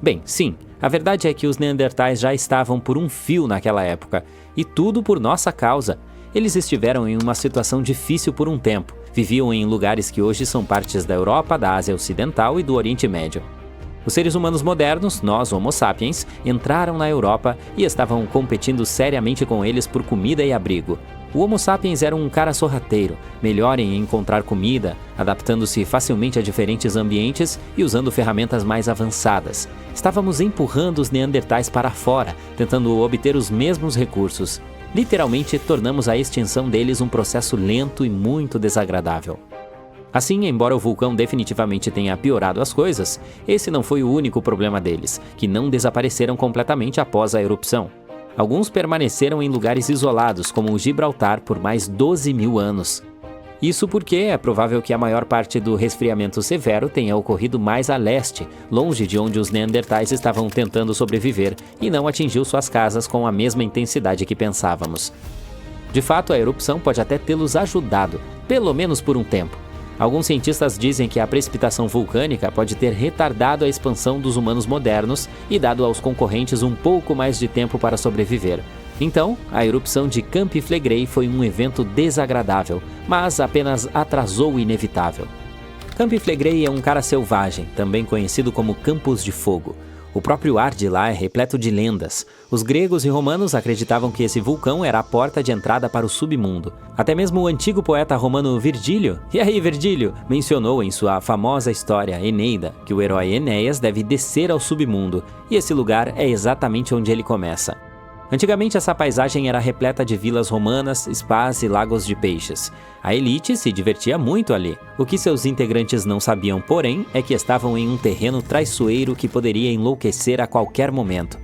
Bem, sim, a verdade é que os neandertais já estavam por um fio naquela época, e tudo por nossa causa. Eles estiveram em uma situação difícil por um tempo, viviam em lugares que hoje são partes da Europa, da Ásia Ocidental e do Oriente Médio. Os seres humanos modernos, nós Homo sapiens, entraram na Europa e estavam competindo seriamente com eles por comida e abrigo. O Homo sapiens era um cara sorrateiro, melhor em encontrar comida, adaptando-se facilmente a diferentes ambientes e usando ferramentas mais avançadas. Estávamos empurrando os neandertais para fora, tentando obter os mesmos recursos. Literalmente, tornamos a extinção deles um processo lento e muito desagradável. Assim, embora o vulcão definitivamente tenha piorado as coisas, esse não foi o único problema deles, que não desapareceram completamente após a erupção. Alguns permaneceram em lugares isolados, como o Gibraltar, por mais 12 mil anos. Isso porque é provável que a maior parte do resfriamento severo tenha ocorrido mais a leste, longe de onde os neandertais estavam tentando sobreviver, e não atingiu suas casas com a mesma intensidade que pensávamos. De fato, a erupção pode até tê-los ajudado, pelo menos por um tempo. Alguns cientistas dizem que a precipitação vulcânica pode ter retardado a expansão dos humanos modernos e dado aos concorrentes um pouco mais de tempo para sobreviver. Então, a erupção de Campi Flegrei foi um evento desagradável, mas apenas atrasou o inevitável. Campi Flegrei é um cara selvagem, também conhecido como Campos de Fogo. O próprio ar de lá é repleto de lendas. Os gregos e romanos acreditavam que esse vulcão era a porta de entrada para o submundo. Até mesmo o antigo poeta romano Virgílio, Virgílio, mencionou em sua famosa história Eneida que o herói Enéas deve descer ao submundo, e esse lugar é exatamente onde ele começa. Antigamente essa paisagem era repleta de vilas romanas, spas e lagos de peixes. A elite se divertia muito ali. O que seus integrantes não sabiam, porém, é que estavam em um terreno traiçoeiro que poderia enlouquecer a qualquer momento.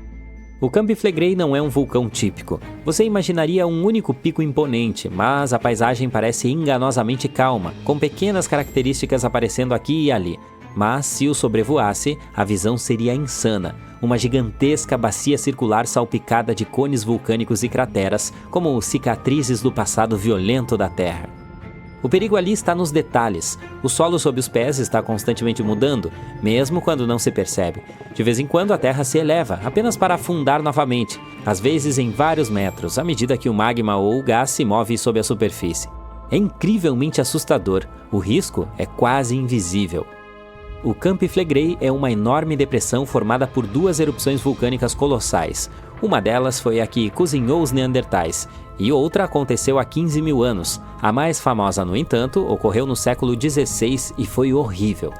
O Campi Flegrei não é um vulcão típico. Você imaginaria um único pico imponente, mas a paisagem parece enganosamente calma, com pequenas características aparecendo aqui e ali. Mas, se o sobrevoasse, a visão seria insana. Uma gigantesca bacia circular salpicada de cones vulcânicos e crateras, como cicatrizes do passado violento da Terra. O perigo ali está nos detalhes. O solo sob os pés está constantemente mudando, mesmo quando não se percebe. De vez em quando a Terra se eleva, apenas para afundar novamente, às vezes em vários metros, à medida que o magma ou o gás se move sob a superfície. É incrivelmente assustador. O risco é quase invisível. O Campi Flegrei é uma enorme depressão formada por duas erupções vulcânicas colossais. Uma delas foi a que cozinhou os neandertais, e outra aconteceu há 15 mil anos. A mais famosa, no entanto, ocorreu no século XVI e foi horrível.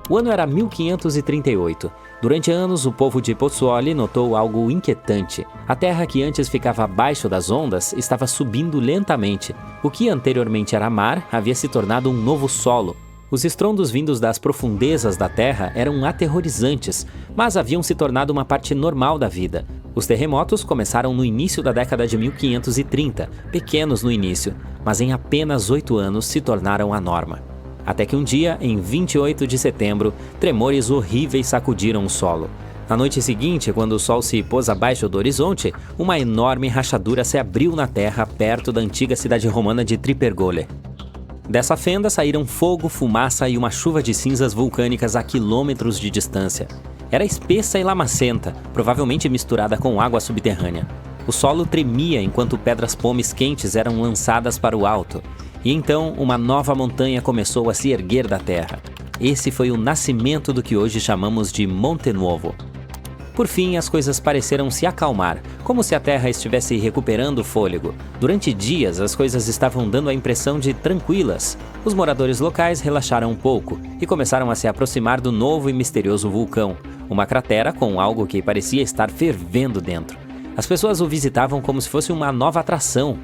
O ano era 1538. Durante anos, o povo de Pozzuoli notou algo inquietante. A terra que antes ficava abaixo das ondas estava subindo lentamente. O que anteriormente era mar havia se tornado um novo solo. Os estrondos vindos das profundezas da Terra eram aterrorizantes, mas haviam se tornado uma parte normal da vida. Os terremotos começaram no início da década de 1530, pequenos no início, mas em apenas 8 anos se tornaram a norma. Até que um dia, em 28 de setembro, tremores horríveis sacudiram o solo. Na noite seguinte, quando o sol se pôs abaixo do horizonte, uma enorme rachadura se abriu na terra perto da antiga cidade romana de Tripergole. Dessa fenda saíram fogo, fumaça e uma chuva de cinzas vulcânicas a quilômetros de distância. Era espessa e lamacenta, provavelmente misturada com água subterrânea. O solo tremia enquanto pedras pomes quentes eram lançadas para o alto. E então uma nova montanha começou a se erguer da terra. Esse foi o nascimento do que hoje chamamos de Monte Nuovo. Por fim, as coisas pareceram se acalmar, como se a terra estivesse recuperando o fôlego. Durante dias, as coisas estavam dando a impressão de tranquilas. Os moradores locais relaxaram um pouco e começaram a se aproximar do novo e misterioso vulcão, uma cratera com algo que parecia estar fervendo dentro. As pessoas o visitavam como se fosse uma nova atração.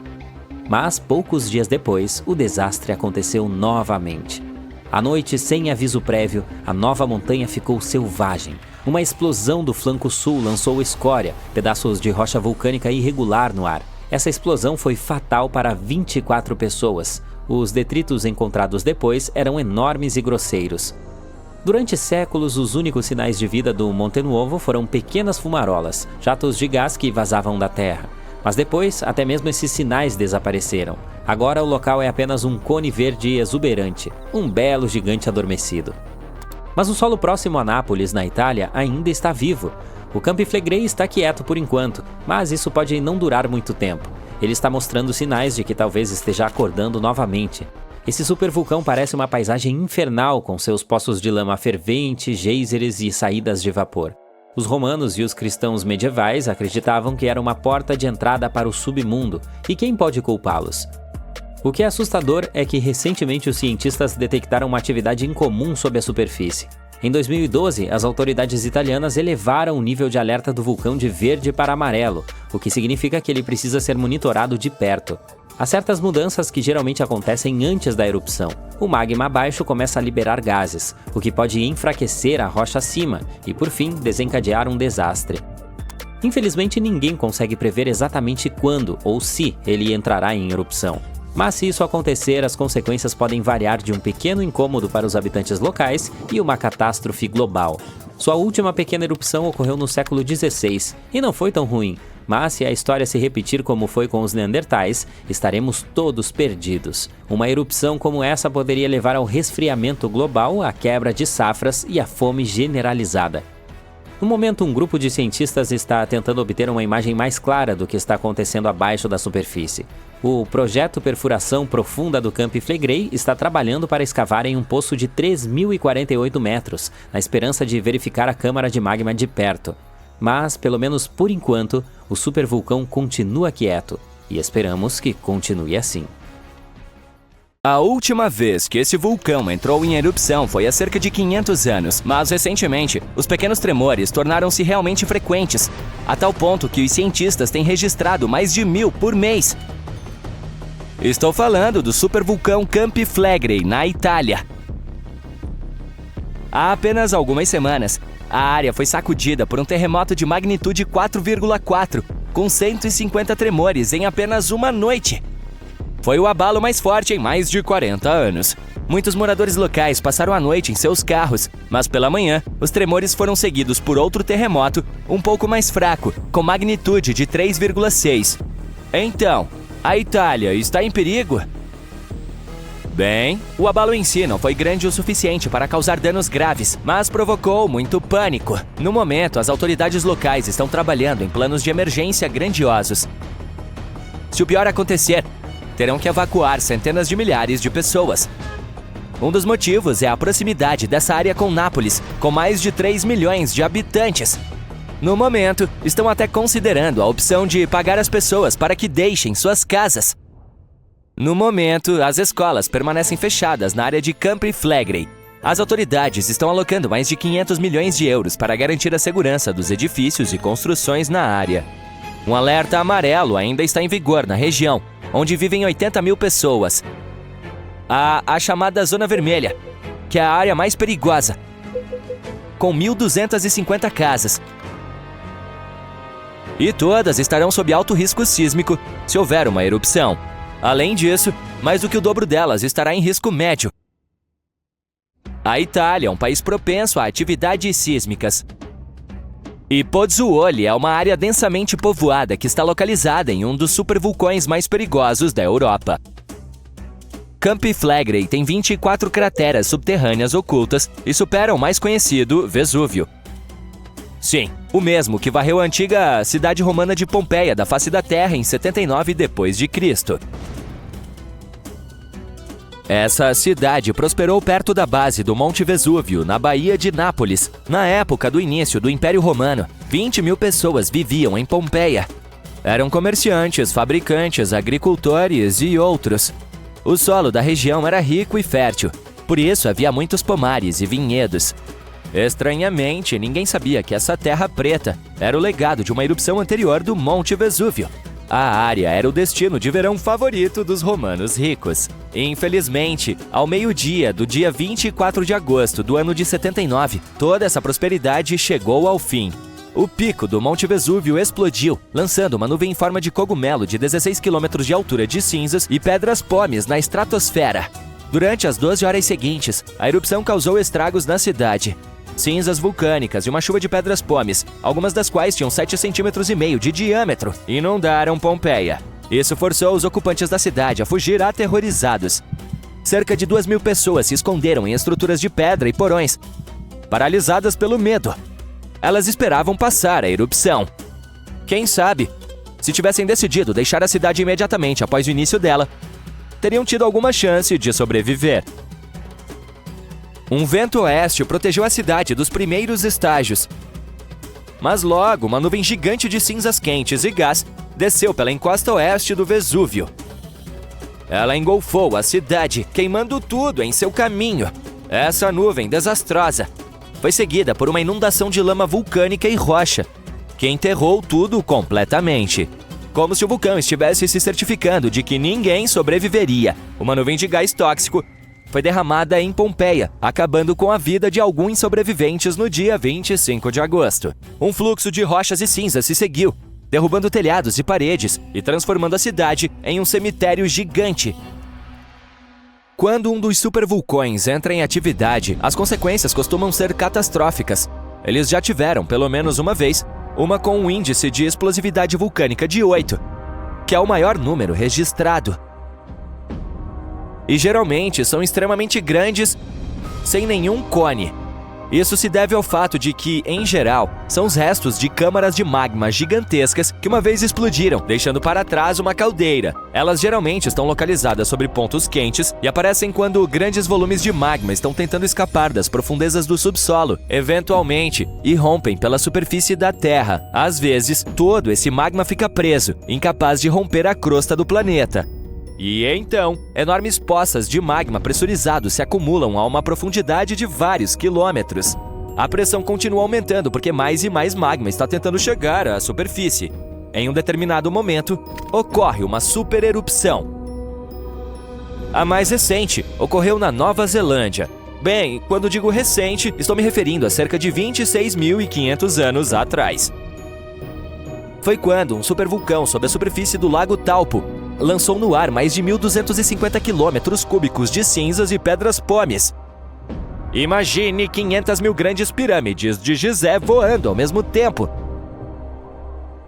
Mas, poucos dias depois, o desastre aconteceu novamente. À noite, sem aviso prévio, a nova montanha ficou selvagem. Uma explosão do flanco sul lançou escória, pedaços de rocha vulcânica irregular no ar. Essa explosão foi fatal para 24 pessoas. Os detritos encontrados depois eram enormes e grosseiros. Durante séculos, os únicos sinais de vida do Monte Nuovo foram pequenas fumarolas, jatos de gás que vazavam da terra. Mas depois, até mesmo esses sinais desapareceram. Agora o local é apenas um cone verde exuberante, um belo gigante adormecido. Mas o solo próximo a Nápoles, na Itália, ainda está vivo. O Campi Flegrei está quieto por enquanto, mas isso pode não durar muito tempo. Ele está mostrando sinais de que talvez esteja acordando novamente. Esse supervulcão parece uma paisagem infernal, com seus poços de lama fervente, geysers e saídas de vapor. Os romanos e os cristãos medievais acreditavam que era uma porta de entrada para o submundo, e quem pode culpá-los? O que é assustador é que recentemente os cientistas detectaram uma atividade incomum sob a superfície. Em 2012, as autoridades italianas elevaram o nível de alerta do vulcão de verde para amarelo, o que significa que ele precisa ser monitorado de perto. Há certas mudanças que geralmente acontecem antes da erupção. O magma abaixo começa a liberar gases, o que pode enfraquecer a rocha acima e, por fim, desencadear um desastre. Infelizmente, ninguém consegue prever exatamente quando ou se ele entrará em erupção. Mas se isso acontecer, as consequências podem variar de um pequeno incômodo para os habitantes locais e uma catástrofe global. Sua última pequena erupção ocorreu no século XVI e não foi tão ruim, mas se a história se repetir como foi com os Neandertais, estaremos todos perdidos. Uma erupção como essa poderia levar ao resfriamento global, à quebra de safras e à fome generalizada. No momento, um grupo de cientistas está tentando obter uma imagem mais clara do que está acontecendo abaixo da superfície. O projeto Perfuração Profunda do Campi Flegrei está trabalhando para escavar em um poço de 3.048 metros, na esperança de verificar a câmara de magma de perto. Mas, pelo menos por enquanto, o supervulcão continua quieto, e esperamos que continue assim. A última vez que esse vulcão entrou em erupção foi há cerca de 500 anos, mas recentemente, os pequenos tremores tornaram-se realmente frequentes, a tal ponto que os cientistas têm registrado mais de 1.000 por mês. Estou falando do supervulcão Campi Flegrei, na Itália. Há apenas algumas semanas, a área foi sacudida por um terremoto de magnitude 4,4, com 150 tremores em apenas uma noite. Foi o abalo mais forte em mais de 40 anos. Muitos moradores locais passaram a noite em seus carros, mas pela manhã, os tremores foram seguidos por outro terremoto, um pouco mais fraco, com magnitude de 3,6. Então, a Itália está em perigo? Bem, o abalo em si não foi grande o suficiente para causar danos graves, mas provocou muito pânico. No momento, as autoridades locais estão trabalhando em planos de emergência grandiosos. Se o pior acontecer, terão que evacuar centenas de milhares de pessoas. Um dos motivos é a proximidade dessa área com Nápoles, com mais de 3 milhões de habitantes. No momento, estão até considerando a opção de pagar as pessoas para que deixem suas casas. No momento, as escolas permanecem fechadas na área de Campi Flegrei. As autoridades estão alocando mais de 500 milhões de euros para garantir a segurança dos edifícios e construções na área. Um alerta amarelo ainda está em vigor na região, onde vivem 80 mil pessoas. Há a chamada Zona Vermelha, que é a área mais perigosa, com 1.250 casas. E todas estarão sob alto risco sísmico se houver uma erupção. Além disso, mais do que o dobro delas estará em risco médio. A Itália é um país propenso a atividades sísmicas. E Pozzuoli é uma área densamente povoada que está localizada em um dos supervulcões mais perigosos da Europa. Campi Flegrei tem 24 crateras subterrâneas ocultas e supera o mais conhecido Vesúvio. Sim, o mesmo que varreu a antiga cidade romana de Pompeia da face da Terra em 79 d.C. Essa cidade prosperou perto da base do Monte Vesúvio, na Baía de Nápoles. Na época do início do Império Romano, 20 mil pessoas viviam em Pompeia. Eram comerciantes, fabricantes, agricultores e outros. O solo da região era rico e fértil, por isso havia muitos pomares e vinhedos. Estranhamente, ninguém sabia que essa terra preta era o legado de uma erupção anterior do Monte Vesúvio. A área era o destino de verão favorito dos romanos ricos. Infelizmente, ao meio-dia do dia 24 de agosto do ano de 79, toda essa prosperidade chegou ao fim. O pico do Monte Vesúvio explodiu, lançando uma nuvem em forma de cogumelo de 16 km de altura de cinzas e pedras pómeas na estratosfera. Durante as 12 horas seguintes, a erupção causou estragos na cidade. Cinzas vulcânicas e uma chuva de pedras pómeas, algumas das quais tinham 7,5 cm de diâmetro, inundaram Pompeia. Isso forçou os ocupantes da cidade a fugir aterrorizados. Cerca de 2.000 pessoas se esconderam em estruturas de pedra e porões, paralisadas pelo medo. Elas esperavam passar a erupção. Quem sabe, se tivessem decidido deixar a cidade imediatamente após o início dela, teriam tido alguma chance de sobreviver. Um vento oeste protegeu a cidade dos primeiros estágios. Mas logo, uma nuvem gigante de cinzas quentes e gás desceu pela encosta oeste do Vesúvio. Ela engolfou a cidade, queimando tudo em seu caminho. Essa nuvem desastrosa foi seguida por uma inundação de lama vulcânica e rocha, que enterrou tudo completamente. Como se o vulcão estivesse se certificando de que ninguém sobreviveria. Uma nuvem de gás tóxico foi derramada em Pompeia, acabando com a vida de alguns sobreviventes no dia 25 de agosto. Um fluxo de rochas e cinzas se seguiu, derrubando telhados e paredes e transformando a cidade em um cemitério gigante. Quando um dos supervulcões entra em atividade, as consequências costumam ser catastróficas. Eles já tiveram, pelo menos uma vez, uma com um índice de explosividade vulcânica de 8, que é o maior número registrado. E geralmente são extremamente grandes, sem nenhum cone. Isso se deve ao fato de que, em geral, são os restos de câmaras de magma gigantescas que uma vez explodiram, deixando para trás uma caldeira. Elas geralmente estão localizadas sobre pontos quentes e aparecem quando grandes volumes de magma estão tentando escapar das profundezas do subsolo, eventualmente, e rompem pela superfície da Terra. Às vezes, todo esse magma fica preso, incapaz de romper a crosta do planeta. E então, enormes poças de magma pressurizado se acumulam a uma profundidade de vários quilômetros. A pressão continua aumentando porque mais e mais magma está tentando chegar à superfície. Em um determinado momento, ocorre uma supererupção. A mais recente ocorreu na Nova Zelândia. Bem, quando digo recente, estou me referindo a cerca de 26.500 anos atrás. Foi quando um supervulcão sob a superfície do Lago Taupo lançou no ar mais de 1.250 quilômetros cúbicos de cinzas e pedras pómeas. Imagine 500 mil grandes pirâmides de Gizé voando ao mesmo tempo.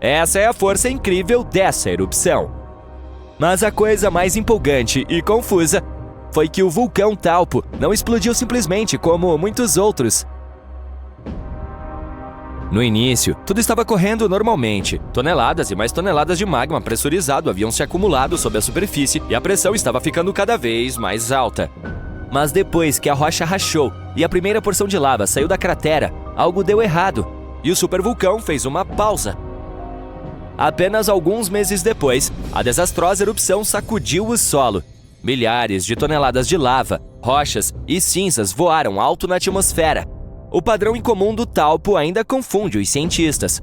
Essa é a força incrível dessa erupção. Mas a coisa mais empolgante e confusa foi que o vulcão Taupo não explodiu simplesmente como muitos outros. No início, tudo estava correndo normalmente. Toneladas e mais toneladas de magma pressurizado haviam se acumulado sob a superfície e a pressão estava ficando cada vez mais alta. Mas depois que a rocha rachou e a primeira porção de lava saiu da cratera, algo deu errado e o supervulcão fez uma pausa. Apenas alguns meses depois, a desastrosa erupção sacudiu o solo. Milhares de toneladas de lava, rochas e cinzas voaram alto na atmosfera. O padrão incomum do Taupo ainda confunde os cientistas.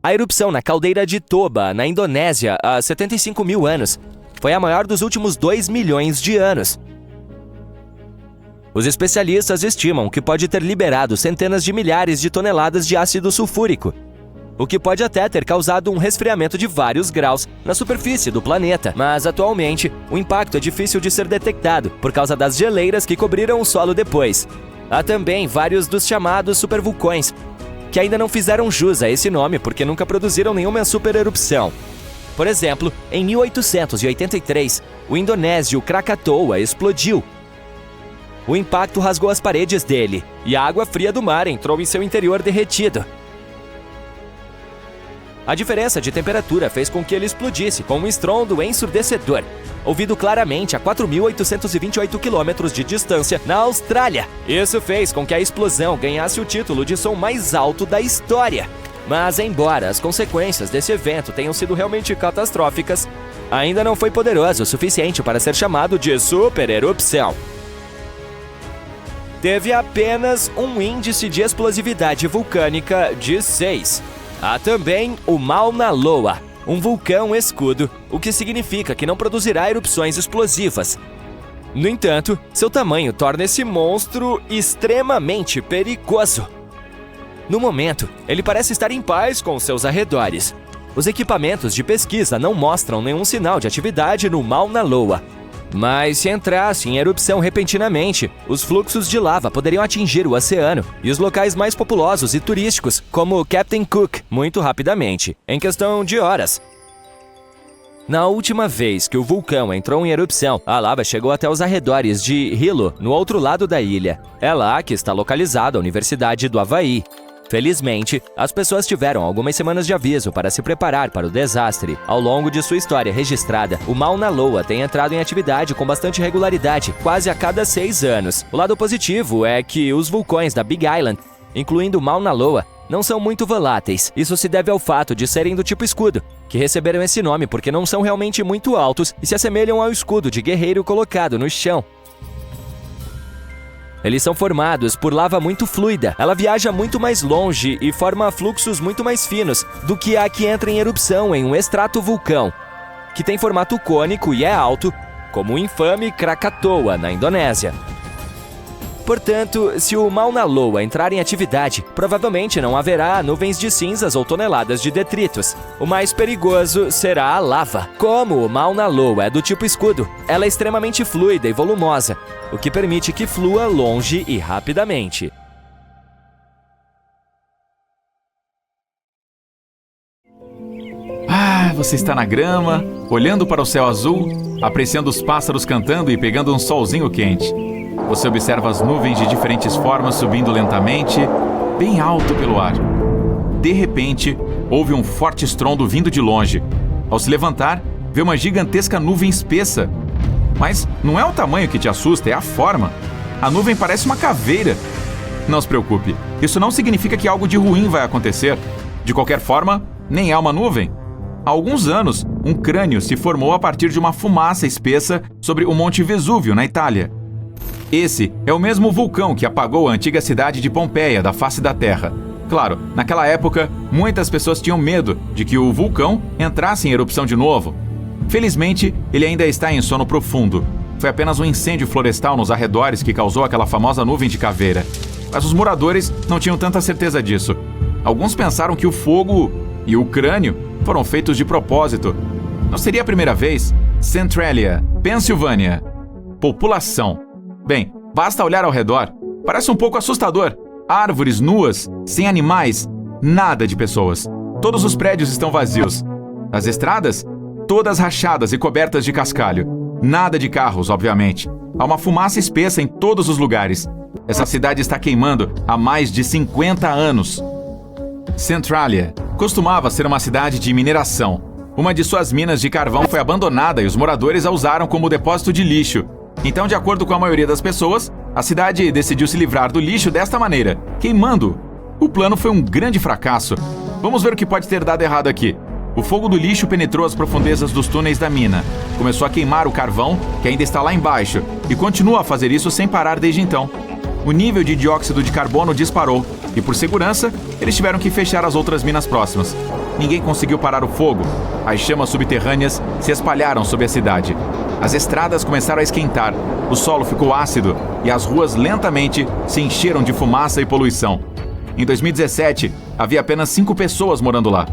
A erupção na caldeira de Toba, na Indonésia, há 75 mil anos, foi a maior dos últimos 2 milhões de anos. Os especialistas estimam que pode ter liberado centenas de milhares de toneladas de ácido sulfúrico, o que pode até ter causado um resfriamento de vários graus na superfície do planeta. Mas, atualmente, o impacto é difícil de ser detectado por causa das geleiras que cobriram o solo depois. Há também vários dos chamados supervulcões, que ainda não fizeram jus a esse nome porque nunca produziram nenhuma supererupção. Por exemplo, em 1883, o indonésio Krakatoa explodiu. O impacto rasgou as paredes dele, e a água fria do mar entrou em seu interior derretido. A diferença de temperatura fez com que ele explodisse com um estrondo ensurdecedor. ouvido claramente a 4.828 quilômetros de distância na Austrália. Isso fez com que a explosão ganhasse o título de som mais alto da história. Mas, embora as consequências desse evento tenham sido realmente catastróficas, ainda não foi poderoso o suficiente para ser chamado de super-erupção. Teve apenas um índice de explosividade vulcânica de 6. Há também o Mauna Loa, um vulcão escudo, o que significa que não produzirá erupções explosivas. No entanto, seu tamanho torna esse monstro extremamente perigoso. No momento, ele parece estar em paz com seus arredores. Os equipamentos de pesquisa não mostram nenhum sinal de atividade no Mauna Loa. Mas se entrasse em erupção repentinamente, os fluxos de lava poderiam atingir o oceano e os locais mais populosos e turísticos, como Captain Cook, muito rapidamente, em questão de horas. Na última vez que o vulcão entrou em erupção, a lava chegou até os arredores de Hilo, no outro lado da ilha. É lá que está localizada a Universidade do Havaí. Felizmente, as pessoas tiveram algumas semanas de aviso para se preparar para o desastre. Ao longo de sua história registrada, o Mauna Loa tem entrado em atividade com bastante regularidade, quase a cada 6 anos. O lado positivo é que os vulcões da Big Island, incluindo o Mauna Loa, não são muito voláteis. Isso se deve ao fato de serem do tipo escudo, que receberam esse nome porque não são realmente muito altos e se assemelham ao escudo de guerreiro colocado no chão. Eles são formados por lava muito fluida. Ela viaja muito mais longe e forma fluxos muito mais finos do que a que entra em erupção em um extratovulcão, que tem formato cônico e é alto, como o infame Krakatoa, na Indonésia. Portanto, se o Mauna Loa entrar em atividade, provavelmente não haverá nuvens de cinzas ou toneladas de detritos. O mais perigoso será a lava. Como o Mauna Loa é do tipo escudo, ela é extremamente fluida e volumosa, o que permite que flua longe e rapidamente. Você está na grama, olhando para o céu azul, apreciando os pássaros cantando e pegando um solzinho quente. Você observa as nuvens de diferentes formas subindo lentamente, bem alto pelo ar. De repente, houve um forte estrondo vindo de longe. Ao se levantar, vê uma gigantesca nuvem espessa. Mas não é o tamanho que te assusta, é a forma. A nuvem parece uma caveira. Não se preocupe, isso não significa que algo de ruim vai acontecer. De qualquer forma, nem é uma nuvem. Há alguns anos, um crânio se formou a partir de uma fumaça espessa sobre o Monte Vesúvio, na Itália. Esse é o mesmo vulcão que apagou a antiga cidade de Pompeia da face da Terra. Claro, naquela época, muitas pessoas tinham medo de que o vulcão entrasse em erupção de novo. Felizmente, ele ainda está em sono profundo. Foi apenas um incêndio florestal nos arredores que causou aquela famosa nuvem de caveira. Mas os moradores não tinham tanta certeza disso. Alguns pensaram que o fogo e o crânio foram feitos de propósito. Não seria a primeira vez? Centralia, Pensilvânia. População. Bem, basta olhar ao redor. Parece um pouco assustador. Árvores nuas, sem animais, nada de pessoas. Todos os prédios estão vazios. As estradas, todas rachadas e cobertas de cascalho. Nada de carros, obviamente. Há uma fumaça espessa em todos os lugares. Essa cidade está queimando há mais de 50 anos. Centralia costumava ser uma cidade de mineração. Uma de suas minas de carvão foi abandonada e os moradores a usaram como depósito de lixo. Então, de acordo com a maioria das pessoas, a cidade decidiu se livrar do lixo desta maneira, queimando. O plano foi um grande fracasso. Vamos ver o que pode ter dado errado aqui. O fogo do lixo penetrou as profundezas dos túneis da mina. Começou a queimar o carvão, que ainda está lá embaixo, e continua a fazer isso sem parar desde então. O nível de dióxido de carbono disparou, e por segurança, eles tiveram que fechar as outras minas próximas. Ninguém conseguiu parar o fogo. As chamas subterrâneas se espalharam sobre a cidade. As estradas começaram a esquentar, o solo ficou ácido e as ruas lentamente se encheram de fumaça e poluição. Em 2017, havia apenas 5 pessoas morando lá.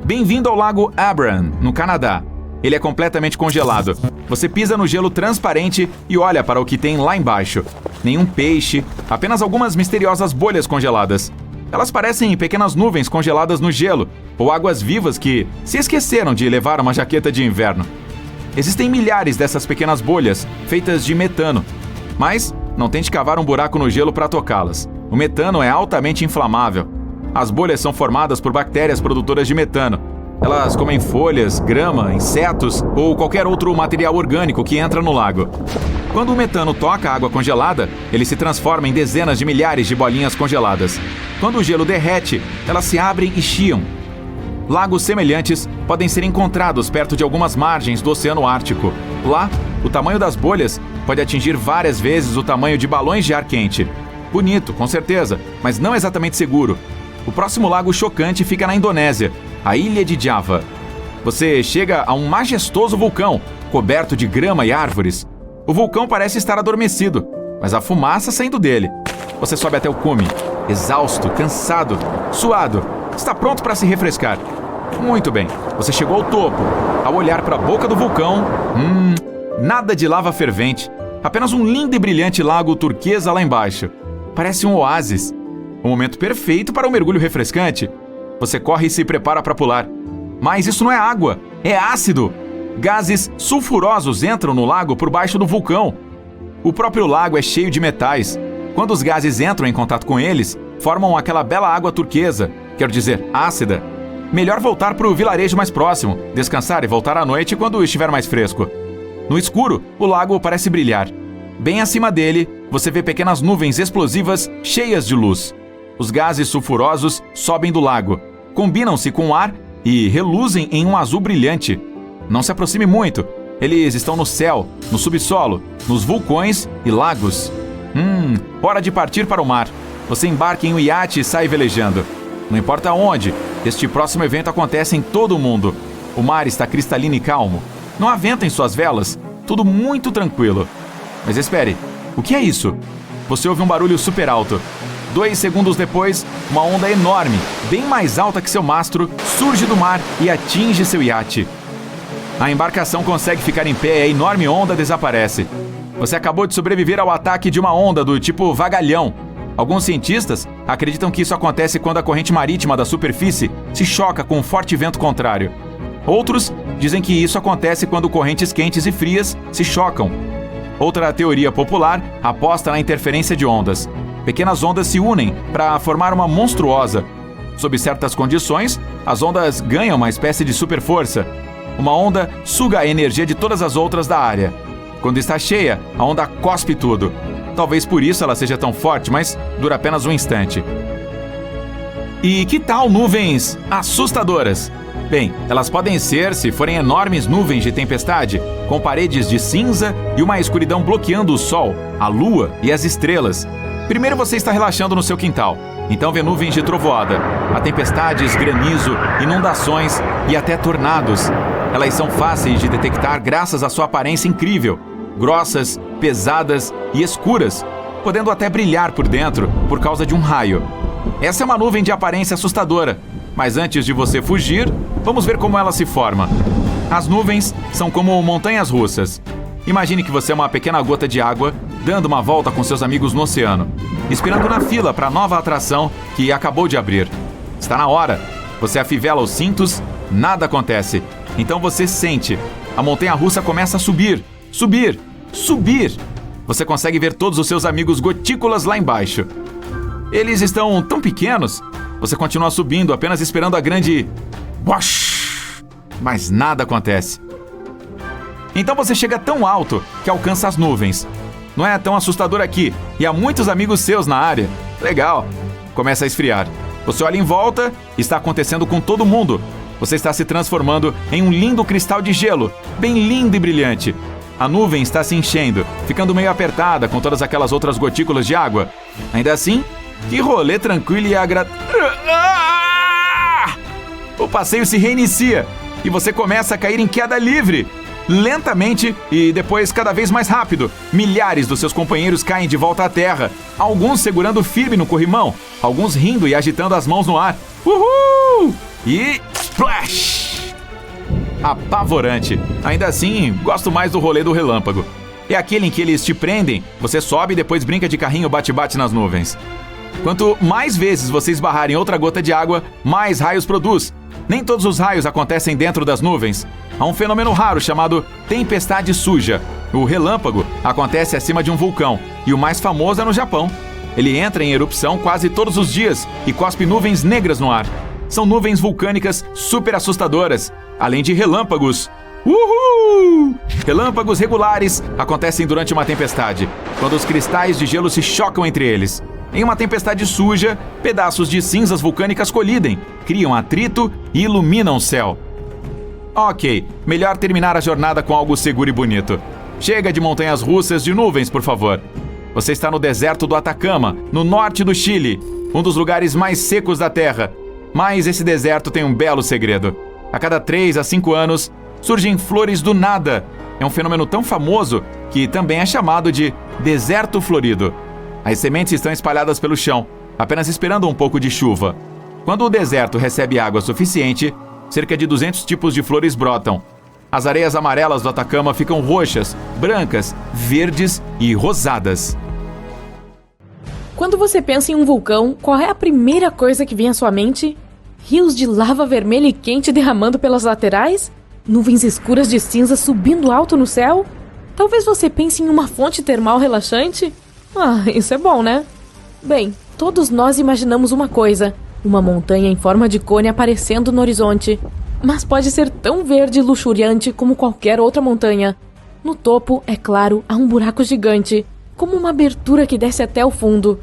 Bem-vindo ao Lago Abraham, no Canadá. Ele é completamente congelado. Você pisa no gelo transparente e olha para o que tem lá embaixo. Nenhum peixe, apenas algumas misteriosas bolhas congeladas. Elas parecem pequenas nuvens congeladas no gelo, ou águas vivas que se esqueceram de levar uma jaqueta de inverno. Existem milhares dessas pequenas bolhas, feitas de metano. Mas não tente cavar um buraco no gelo para tocá-las. O metano é altamente inflamável. As bolhas são formadas por bactérias produtoras de metano. Elas comem folhas, grama, insetos ou qualquer outro material orgânico que entra no lago. Quando o metano toca a água congelada, ele se transforma em dezenas de milhares de bolinhas congeladas. Quando o gelo derrete, elas se abrem e chiam. Lagos semelhantes podem ser encontrados perto de algumas margens do Oceano Ártico. Lá, o tamanho das bolhas pode atingir várias vezes o tamanho de balões de ar quente. Bonito, com certeza, mas não exatamente seguro. O próximo lago chocante fica na Indonésia, a ilha de Java. Você chega a um majestoso vulcão, coberto de grama e árvores. O vulcão parece estar adormecido, mas há fumaça saindo dele. Você sobe até o cume, exausto, cansado, suado. Está pronto para se refrescar. Muito bem, você chegou ao topo. Ao olhar para a boca do vulcão, nada de lava fervente. Apenas um lindo e brilhante lago turquesa lá embaixo. Parece um oásis. Um momento perfeito para um mergulho refrescante. Você corre e se prepara para pular. Mas isso não é água, é ácido. Gases sulfurosos entram no lago por baixo do vulcão. O próprio lago é cheio de metais. Quando os gases entram em contato com eles, formam aquela bela água turquesa, quero dizer, ácida. Melhor voltar para o vilarejo mais próximo, descansar e voltar à noite quando estiver mais fresco. No escuro, o lago parece brilhar. Bem acima dele, você vê pequenas nuvens explosivas cheias de luz. Os gases sulfurosos sobem do lago, combinam-se com o ar e reluzem em um azul brilhante. Não se aproxime muito. Eles estão no céu, no subsolo, nos vulcões e lagos. Hora de partir para o mar. Você embarca em um iate e sai velejando. Não importa onde, este próximo evento acontece em todo o mundo. O mar está cristalino e calmo. Não há vento em suas velas, tudo muito tranquilo. Mas espere, o que é isso? Você ouve um barulho super alto. 2 segundos depois, uma onda enorme, bem mais alta que seu mastro, surge do mar e atinge seu iate. A embarcação consegue ficar em pé e a enorme onda desaparece. Você acabou de sobreviver ao ataque de uma onda do tipo vagalhão. Alguns cientistas acreditam que isso acontece quando a corrente marítima da superfície se choca com um forte vento contrário. Outros dizem que isso acontece quando correntes quentes e frias se chocam. Outra teoria popular aposta na interferência de ondas. Pequenas ondas se unem para formar uma monstruosa. Sob certas condições, as ondas ganham uma espécie de super força. Uma onda suga a energia de todas as outras da área. Quando está cheia, a onda cospe tudo. Talvez por isso ela seja tão forte, mas dura apenas um instante. E que tal nuvens assustadoras? Bem, elas podem ser se forem enormes nuvens de tempestade, com paredes de cinza e uma escuridão bloqueando o sol, a lua e as estrelas. Primeiro você está relaxando no seu quintal, então vê nuvens de trovoada. Há tempestades, granizo, inundações e até tornados. Elas são fáceis de detectar graças à sua aparência incrível. Grossas, pesadas e escuras, podendo até brilhar por dentro por causa de um raio. Essa é uma nuvem de aparência assustadora, mas antes de você fugir, vamos ver como ela se forma. As nuvens são como montanhas russas. Imagine que você é uma pequena gota de água dando uma volta com seus amigos no oceano, esperando na fila para a nova atração que acabou de abrir. Está na hora. Você afivela os cintos, nada acontece. Então você sente. A montanha-russa começa a subir, subir, subir. Você consegue ver todos os seus amigos gotículas lá embaixo. Eles estão tão pequenos. Você continua subindo, apenas esperando a grande... Bosh! Mas nada acontece. Então você chega tão alto que alcança as nuvens. Não é tão assustador aqui, e há muitos amigos seus na área. Legal. Começa a esfriar. Você olha em volta, está acontecendo com todo mundo. Você está se transformando em um lindo cristal de gelo, bem lindo e brilhante. A nuvem está se enchendo, ficando meio apertada com todas aquelas outras gotículas de água. Ainda assim, que rolê tranquilo e O passeio se reinicia e você começa a cair em queda livre. Lentamente e depois cada vez mais rápido, milhares dos seus companheiros caem de volta à terra. Alguns segurando firme no corrimão, alguns rindo e agitando as mãos no ar. Uhul! E... splash! Apavorante. Ainda assim, gosto mais do rolê do relâmpago. É aquele em que eles te prendem, você sobe e depois brinca de carrinho bate-bate nas nuvens. Quanto mais vezes você esbarrar em outra gota de água, mais raios produz. Nem todos os raios acontecem dentro das nuvens. Há um fenômeno raro chamado tempestade suja. O relâmpago acontece acima de um vulcão, e o mais famoso é no Japão. Ele entra em erupção quase todos os dias e cospe nuvens negras no ar. são nuvens vulcânicas super assustadoras, além de relâmpagos. Uhul! Relâmpagos regulares acontecem durante uma tempestade, quando os cristais de gelo se chocam entre eles. Em uma tempestade suja, pedaços de cinzas vulcânicas colidem, criam atrito e iluminam o céu. Ok, melhor terminar a jornada com algo seguro e bonito. Chega de montanhas russas de nuvens, por favor. Você está no deserto do Atacama, no norte do Chile, um dos lugares mais secos da Terra. Mas esse deserto tem um belo segredo. A cada 3 a 5 anos, surgem flores do nada. É um fenômeno tão famoso que também é chamado de deserto florido. As sementes estão espalhadas pelo chão, apenas esperando um pouco de chuva. Quando o deserto recebe água suficiente, cerca de 200 tipos de flores brotam. As areias amarelas do Atacama ficam roxas, brancas, verdes e rosadas. Quando você pensa em um vulcão, qual é a primeira coisa que vem à sua mente? Rios de lava vermelha e quente derramando pelas laterais? Nuvens escuras de cinza subindo alto no céu? Talvez você pense em uma fonte termal relaxante? Ah, isso é bom, né? Bem, todos nós imaginamos uma coisa: uma montanha em forma de cone aparecendo no horizonte. Mas pode ser tão verde e luxuriante como qualquer outra montanha. No topo, é claro, há um buraco gigante, como uma abertura que desce até o fundo.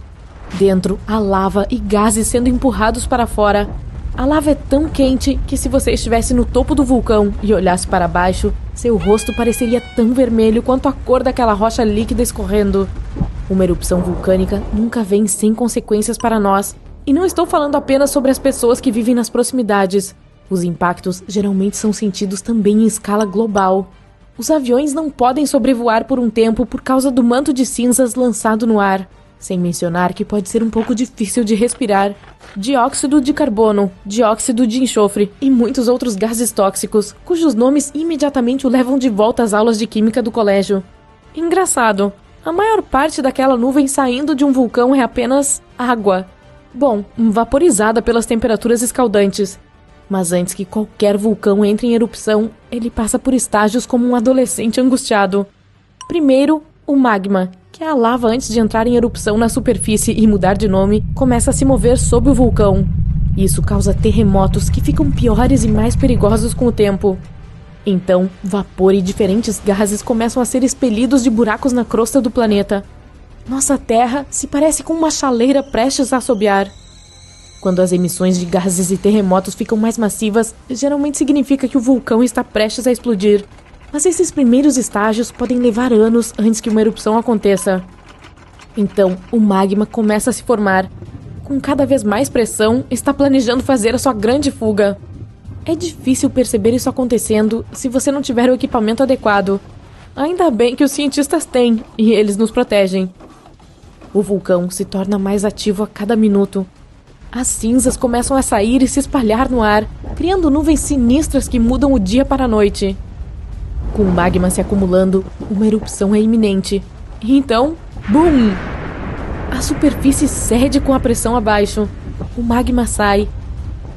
Dentro, há lava e gases sendo empurrados para fora. A lava é tão quente que se você estivesse no topo do vulcão e olhasse para baixo, seu rosto pareceria tão vermelho quanto a cor daquela rocha líquida escorrendo. Uma erupção vulcânica nunca vem sem consequências para nós. E não estou falando apenas sobre as pessoas que vivem nas proximidades. Os impactos geralmente são sentidos também em escala global. Os aviões não podem sobrevoar por um tempo por causa do manto de cinzas lançado no ar. Sem mencionar que pode ser um pouco difícil de respirar. Dióxido de carbono, dióxido de enxofre e muitos outros gases tóxicos, cujos nomes imediatamente o levam de volta às aulas de química do colégio. Engraçado, a maior parte daquela nuvem saindo de um vulcão é apenas água. Bom, vaporizada pelas temperaturas escaldantes. Mas antes que qualquer vulcão entre em erupção, ele passa por estágios como um adolescente angustiado. Primeiro, o magma, que é a lava antes de entrar em erupção na superfície e mudar de nome, começa a se mover sob o vulcão. Isso causa terremotos que ficam piores e mais perigosos com o tempo. Então, vapor e diferentes gases começam a ser expelidos de buracos na crosta do planeta. Nossa Terra se parece com uma chaleira prestes a assobiar. Quando as emissões de gases e terremotos ficam mais massivas, geralmente significa que o vulcão está prestes a explodir. Mas esses primeiros estágios podem levar anos antes que uma erupção aconteça. Então, o magma começa a se formar. Com cada vez mais pressão, está planejando fazer a sua grande fuga. É difícil perceber isso acontecendo se você não tiver o equipamento adequado. Ainda bem que os cientistas têm, e eles nos protegem. O vulcão se torna mais ativo a cada minuto. As cinzas começam a sair e se espalhar no ar, criando nuvens sinistras que mudam o dia para a noite. Com o magma se acumulando, uma erupção é iminente. E então, BUM! A superfície cede com a pressão abaixo. O magma sai.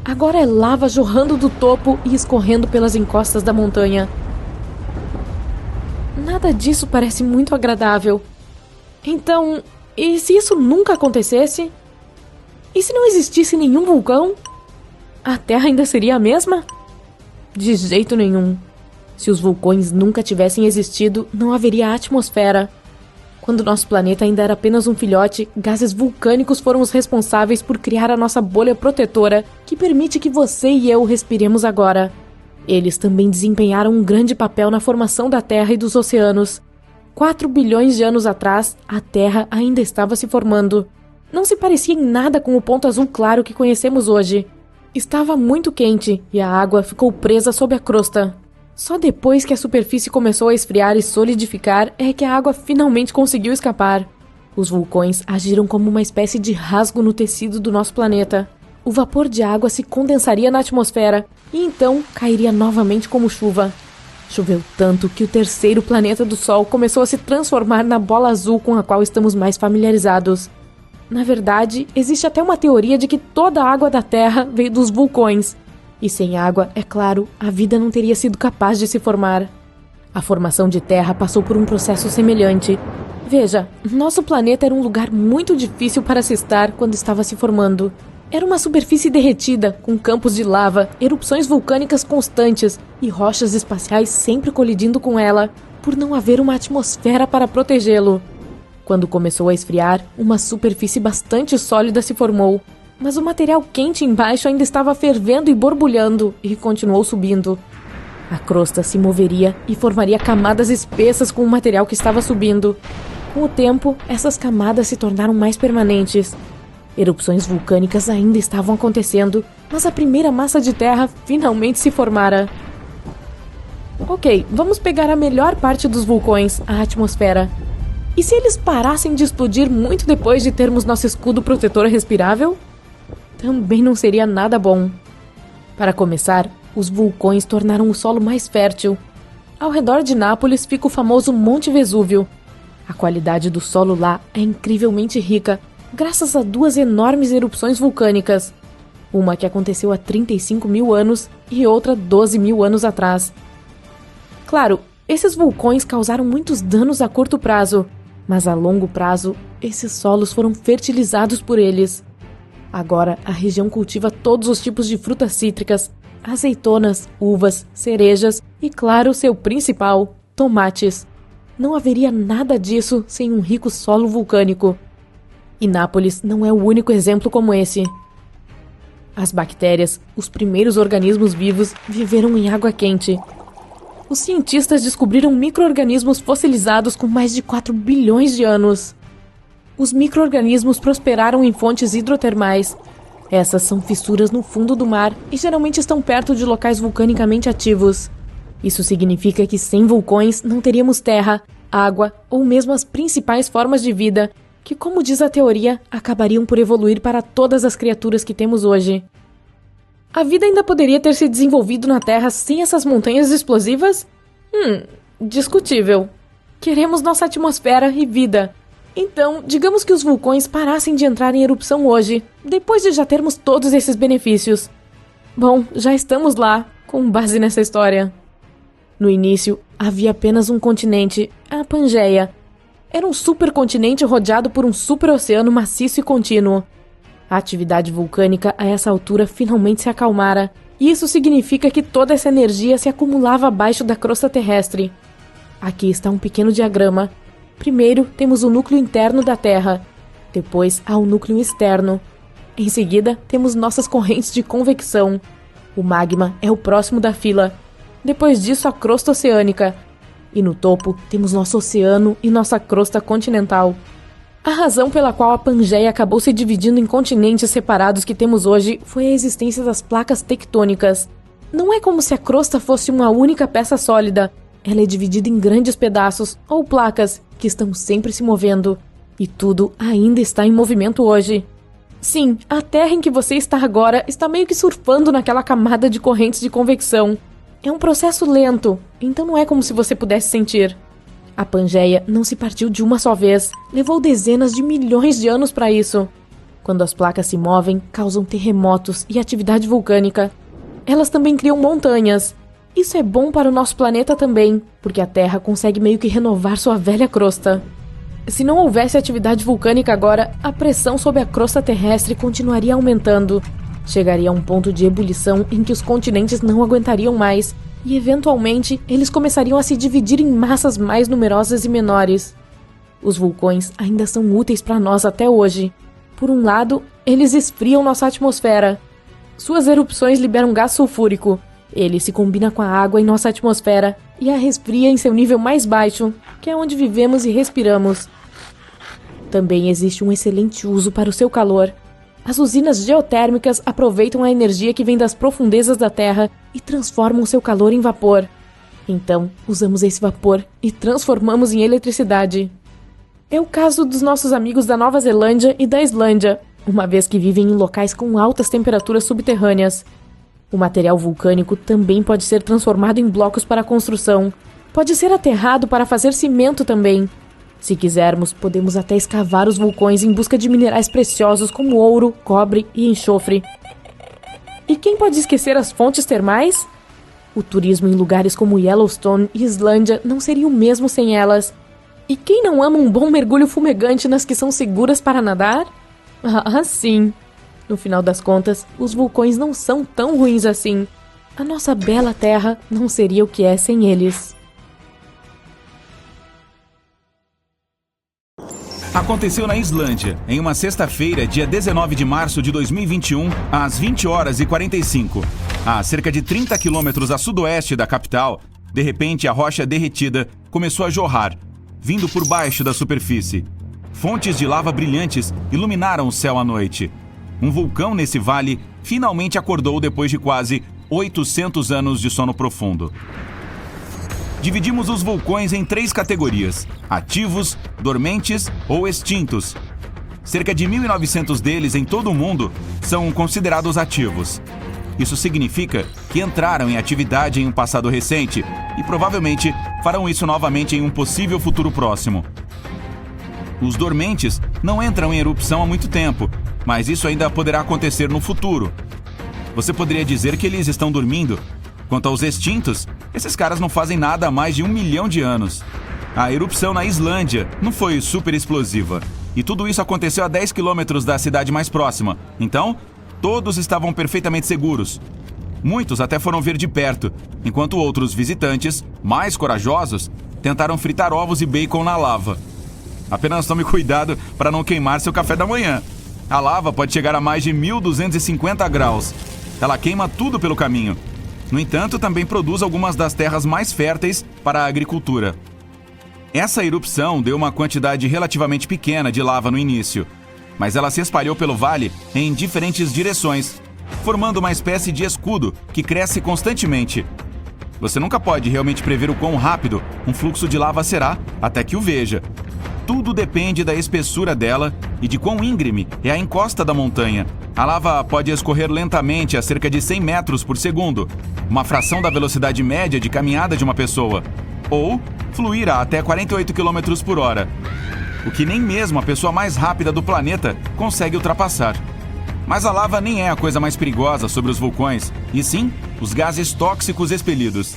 Agora é lava jorrando do topo e escorrendo pelas encostas da montanha. Nada disso parece muito agradável. Então, e se isso nunca acontecesse? E se não existisse nenhum vulcão? A Terra ainda seria a mesma? De jeito nenhum. Se os vulcões nunca tivessem existido, não haveria atmosfera. Quando nosso planeta ainda era apenas um filhote, gases vulcânicos foram os responsáveis por criar a nossa bolha protetora, que permite que você e eu respiremos agora. Eles também desempenharam um grande papel na formação da Terra e dos oceanos. 4 bilhões de anos atrás, a Terra ainda estava se formando. Não se parecia em nada com o ponto azul claro que conhecemos hoje. Estava muito quente e a água ficou presa sob a crosta. Só depois que a superfície começou a esfriar e solidificar é que a água finalmente conseguiu escapar. Os vulcões agiram como uma espécie de rasgo no tecido do nosso planeta. O vapor de água se condensaria na atmosfera e então cairia novamente como chuva. Choveu tanto que o terceiro planeta do Sol começou a se transformar na bola azul com a qual estamos mais familiarizados. Na verdade, existe até uma teoria de que toda a água da Terra veio dos vulcões. E sem água, é claro, a vida não teria sido capaz de se formar. A formação de Terra passou por um processo semelhante. Veja, nosso planeta era um lugar muito difícil para se estar quando estava se formando. Era uma superfície derretida, com campos de lava, erupções vulcânicas constantes e rochas espaciais sempre colidindo com ela, por não haver uma atmosfera para protegê-lo. Quando começou a esfriar, uma superfície bastante sólida se formou, mas o material quente embaixo ainda estava fervendo e borbulhando, e continuou subindo. A crosta se moveria e formaria camadas espessas com o material que estava subindo. Com o tempo, essas camadas se tornaram mais permanentes. Erupções vulcânicas ainda estavam acontecendo, mas a primeira massa de terra finalmente se formara. Ok, vamos pegar a melhor parte dos vulcões, a atmosfera. E se eles parassem de explodir muito depois de termos nosso escudo protetor respirável? Também não seria nada bom. Para começar, os vulcões tornaram o solo mais fértil. Ao redor de Nápoles fica o famoso Monte Vesúvio. A qualidade do solo lá é incrivelmente rica, graças a 2 enormes erupções vulcânicas. Uma que aconteceu há 35 mil anos e outra 12 mil anos atrás. Claro, esses vulcões causaram muitos danos a curto prazo, mas a longo prazo, esses solos foram fertilizados por eles. Agora, a região cultiva todos os tipos de frutas cítricas, azeitonas, uvas, cerejas e, claro, seu principal, tomates. Não haveria nada disso sem um rico solo vulcânico. E Nápoles não é o único exemplo como esse. As bactérias, os primeiros organismos vivos, viveram em água quente. Os cientistas descobriram micro-organismos fossilizados com mais de 4 bilhões de anos. Os micro-organismos prosperaram em fontes hidrotermais. Essas são fissuras no fundo do mar e geralmente estão perto de locais vulcanicamente ativos. Isso significa que sem vulcões não teríamos terra, água ou mesmo as principais formas de vida, que, como diz a teoria, acabariam por evoluir para todas as criaturas que temos hoje. A vida ainda poderia ter se desenvolvido na Terra sem essas montanhas explosivas? Discutível. Queremos nossa atmosfera e vida. Então, digamos que os vulcões parassem de entrar em erupção hoje, depois de já termos todos esses benefícios. Bom, já estamos lá, com base nessa história. No início, havia apenas um continente, a Pangeia. Era um supercontinente rodeado por um superoceano maciço e contínuo. A atividade vulcânica a essa altura finalmente se acalmara, e isso significa que toda essa energia se acumulava abaixo da crosta terrestre. Aqui está um pequeno diagrama. Primeiro, temos o núcleo interno da Terra. Depois, há o núcleo externo. Em seguida, temos nossas correntes de convecção. O magma é o próximo da fila. Depois disso, a crosta oceânica. E no topo, temos nosso oceano e nossa crosta continental. A razão pela qual a Pangeia acabou se dividindo em continentes separados que temos hoje foi a existência das placas tectônicas. Não é como se a crosta fosse uma única peça sólida. Ela é dividida em grandes pedaços, ou placas, que estão sempre se movendo. E tudo ainda está em movimento hoje. Sim, a Terra em que você está agora está meio que surfando naquela camada de correntes de convecção. É um processo lento, então não é como se você pudesse sentir. A Pangeia não se partiu de uma só vez, levou dezenas de milhões de anos para isso. Quando as placas se movem, causam terremotos e atividade vulcânica. Elas também criam montanhas. Isso é bom para o nosso planeta também, porque a Terra consegue meio que renovar sua velha crosta. Se não houvesse atividade vulcânica agora, a pressão sobre a crosta terrestre continuaria aumentando. Chegaria a um ponto de ebulição em que os continentes não aguentariam mais, e eventualmente eles começariam a se dividir em massas mais numerosas e menores. Os vulcões ainda são úteis para nós até hoje. Por um lado, eles esfriam nossa atmosfera. Suas erupções liberam gás sulfúrico. Ele se combina com a água em nossa atmosfera e a resfria em seu nível mais baixo, que é onde vivemos e respiramos. Também existe um excelente uso para o seu calor. As usinas geotérmicas aproveitam a energia que vem das profundezas da Terra e transformam seu calor em vapor. Então, usamos esse vapor e transformamos em eletricidade. É o caso dos nossos amigos da Nova Zelândia e da Islândia, uma vez que vivem em locais com altas temperaturas subterrâneas. O material vulcânico também pode ser transformado em blocos para construção. Pode ser aterrado para fazer cimento também. Se quisermos, podemos até escavar os vulcões em busca de minerais preciosos como ouro, cobre e enxofre. E quem pode esquecer as fontes termais? O turismo em lugares como Yellowstone e Islândia não seria o mesmo sem elas. E quem não ama um bom mergulho fumegante nas que são seguras para nadar? Ah, sim! No final das contas, os vulcões não são tão ruins assim. A nossa bela Terra não seria o que é sem eles. Aconteceu na Islândia, em uma sexta-feira, dia 19 de março de 2021, às 20h45. A cerca de 30 quilômetros a sudoeste da capital, de repente a rocha derretida começou a jorrar, vindo por baixo da superfície. Fontes de lava brilhantes iluminaram o céu à noite. Um vulcão nesse vale finalmente acordou depois de quase 800 anos de sono profundo. Dividimos os vulcões em 3 categorias: ativos, dormentes ou extintos. Cerca de 1.900 deles em todo o mundo são considerados ativos. Isso significa que entraram em atividade em um passado recente e provavelmente farão isso novamente em um possível futuro próximo. Os dormentes não entram em erupção há muito tempo, mas isso ainda poderá acontecer no futuro. Você poderia dizer que eles estão dormindo? Quanto aos extintos, esses caras não fazem nada há mais de 1 milhão de anos. A erupção na Islândia não foi super explosiva, e tudo isso aconteceu a 10 quilômetros da cidade mais próxima, então todos estavam perfeitamente seguros. Muitos até foram ver de perto, enquanto outros visitantes, mais corajosos, tentaram fritar ovos e bacon na lava. Apenas tome cuidado para não queimar seu café da manhã. A lava pode chegar a mais de 1.250 graus. Ela queima tudo pelo caminho. No entanto, também produz algumas das terras mais férteis para a agricultura. Essa erupção deu uma quantidade relativamente pequena de lava no início, mas ela se espalhou pelo vale em diferentes direções, formando uma espécie de escudo que cresce constantemente. Você nunca pode realmente prever o quão rápido um fluxo de lava será até que o veja. Tudo depende da espessura dela e de quão íngreme é a encosta da montanha. A lava pode escorrer lentamente a cerca de 100 metros por segundo, uma fração da velocidade média de caminhada de uma pessoa, ou fluir a até 48 km por hora, o que nem mesmo a pessoa mais rápida do planeta consegue ultrapassar. Mas a lava nem é a coisa mais perigosa sobre os vulcões, e sim os gases tóxicos expelidos.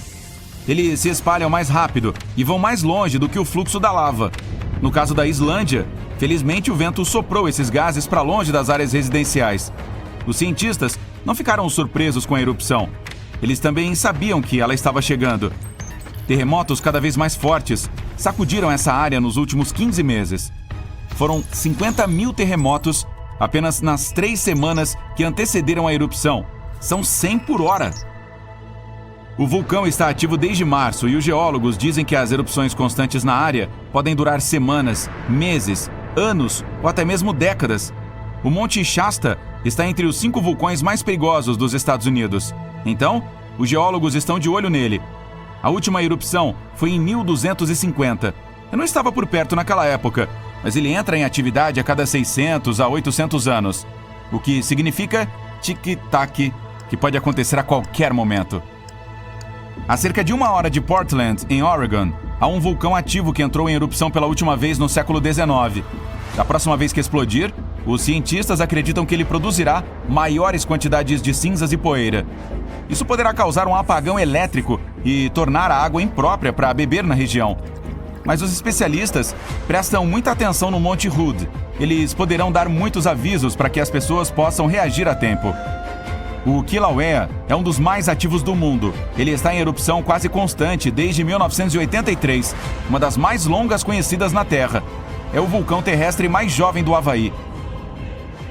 Eles se espalham mais rápido e vão mais longe do que o fluxo da lava. No caso da Islândia, felizmente o vento soprou esses gases para longe das áreas residenciais. Os cientistas não ficaram surpresos com a erupção. Eles também sabiam que ela estava chegando. Terremotos cada vez mais fortes sacudiram essa área nos últimos 15 meses. Foram 50 mil terremotos apenas nas 3 semanas que antecederam a erupção. São 100 por hora. O vulcão está ativo desde março e os geólogos dizem que as erupções constantes na área podem durar semanas, meses, anos ou até mesmo décadas. O Monte Shasta está entre os 5 vulcões mais perigosos dos Estados Unidos. Então, os geólogos estão de olho nele. A última erupção foi em 1250. Eu não estava por perto naquela época, mas ele entra em atividade a cada 600 a 800 anos, o que significa tic-tac, que pode acontecer a qualquer momento. A cerca de 1 hora de Portland, em Oregon, há um vulcão ativo que entrou em erupção pela última vez no século XIX. Da próxima vez que explodir, os cientistas acreditam que ele produzirá maiores quantidades de cinzas e poeira. Isso poderá causar um apagão elétrico e tornar a água imprópria para beber na região. Mas os especialistas prestam muita atenção no Monte Hood. Eles poderão dar muitos avisos para que as pessoas possam reagir a tempo. O Kilauea é um dos mais ativos do mundo. Ele está em erupção quase constante desde 1983, uma das mais longas conhecidas na Terra. É o vulcão terrestre mais jovem do Havaí.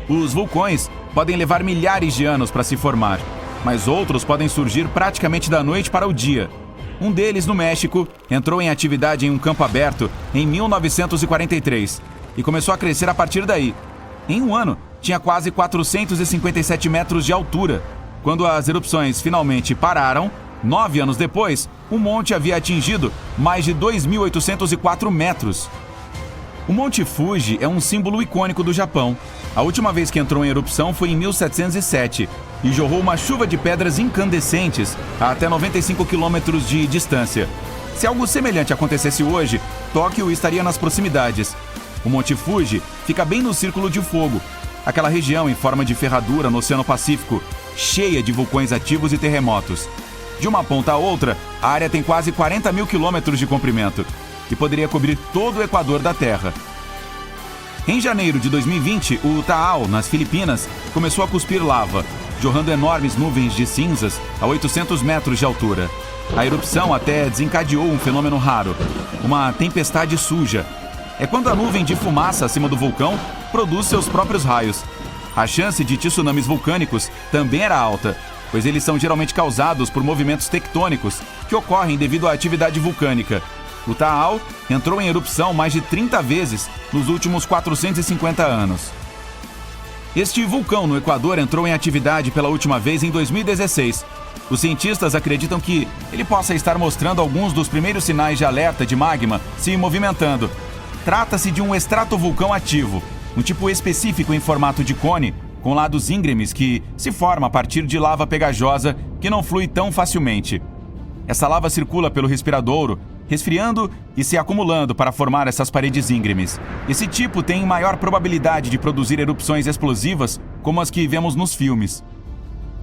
Os vulcões podem levar milhares de anos para se formar, mas outros podem surgir praticamente da noite para o dia. Um deles, no México, entrou em atividade em um campo aberto em 1943 e começou a crescer a partir daí. Em um ano, tinha quase 457 metros de altura. Quando as erupções finalmente pararam, 9 anos depois, o monte havia atingido mais de 2.804 metros. O Monte Fuji é um símbolo icônico do Japão. A última vez que entrou em erupção foi em 1707 e jorrou uma chuva de pedras incandescentes a até 95 quilômetros de distância. Se algo semelhante acontecesse hoje, Tóquio estaria nas proximidades. O Monte Fuji fica bem no Círculo de Fogo, aquela região em forma de ferradura no Oceano Pacífico, cheia de vulcões ativos e terremotos. De uma ponta a outra, a área tem quase 40 mil quilômetros de comprimento e poderia cobrir todo o equador da Terra. Em janeiro de 2020, o Taal, nas Filipinas, começou a cuspir lava, jorrando enormes nuvens de cinzas a 800 metros de altura. A erupção até desencadeou um fenômeno raro, uma tempestade suja. É quando a nuvem de fumaça acima do vulcão produz seus próprios raios. A chance de tsunamis vulcânicos também era alta, pois eles são geralmente causados por movimentos tectônicos que ocorrem devido à atividade vulcânica. O Taal entrou em erupção mais de 30 vezes nos últimos 450 anos. Este vulcão no Equador entrou em atividade pela última vez em 2016. Os cientistas acreditam que ele possa estar mostrando alguns dos primeiros sinais de alerta de magma se movimentando. Trata-se de um estratovulcão ativo, um tipo específico em formato de cone, com lados íngremes que se forma a partir de lava pegajosa que não flui tão facilmente. Essa lava circula pelo respiradouro, resfriando e se acumulando para formar essas paredes íngremes. Esse tipo tem maior probabilidade de produzir erupções explosivas como as que vemos nos filmes.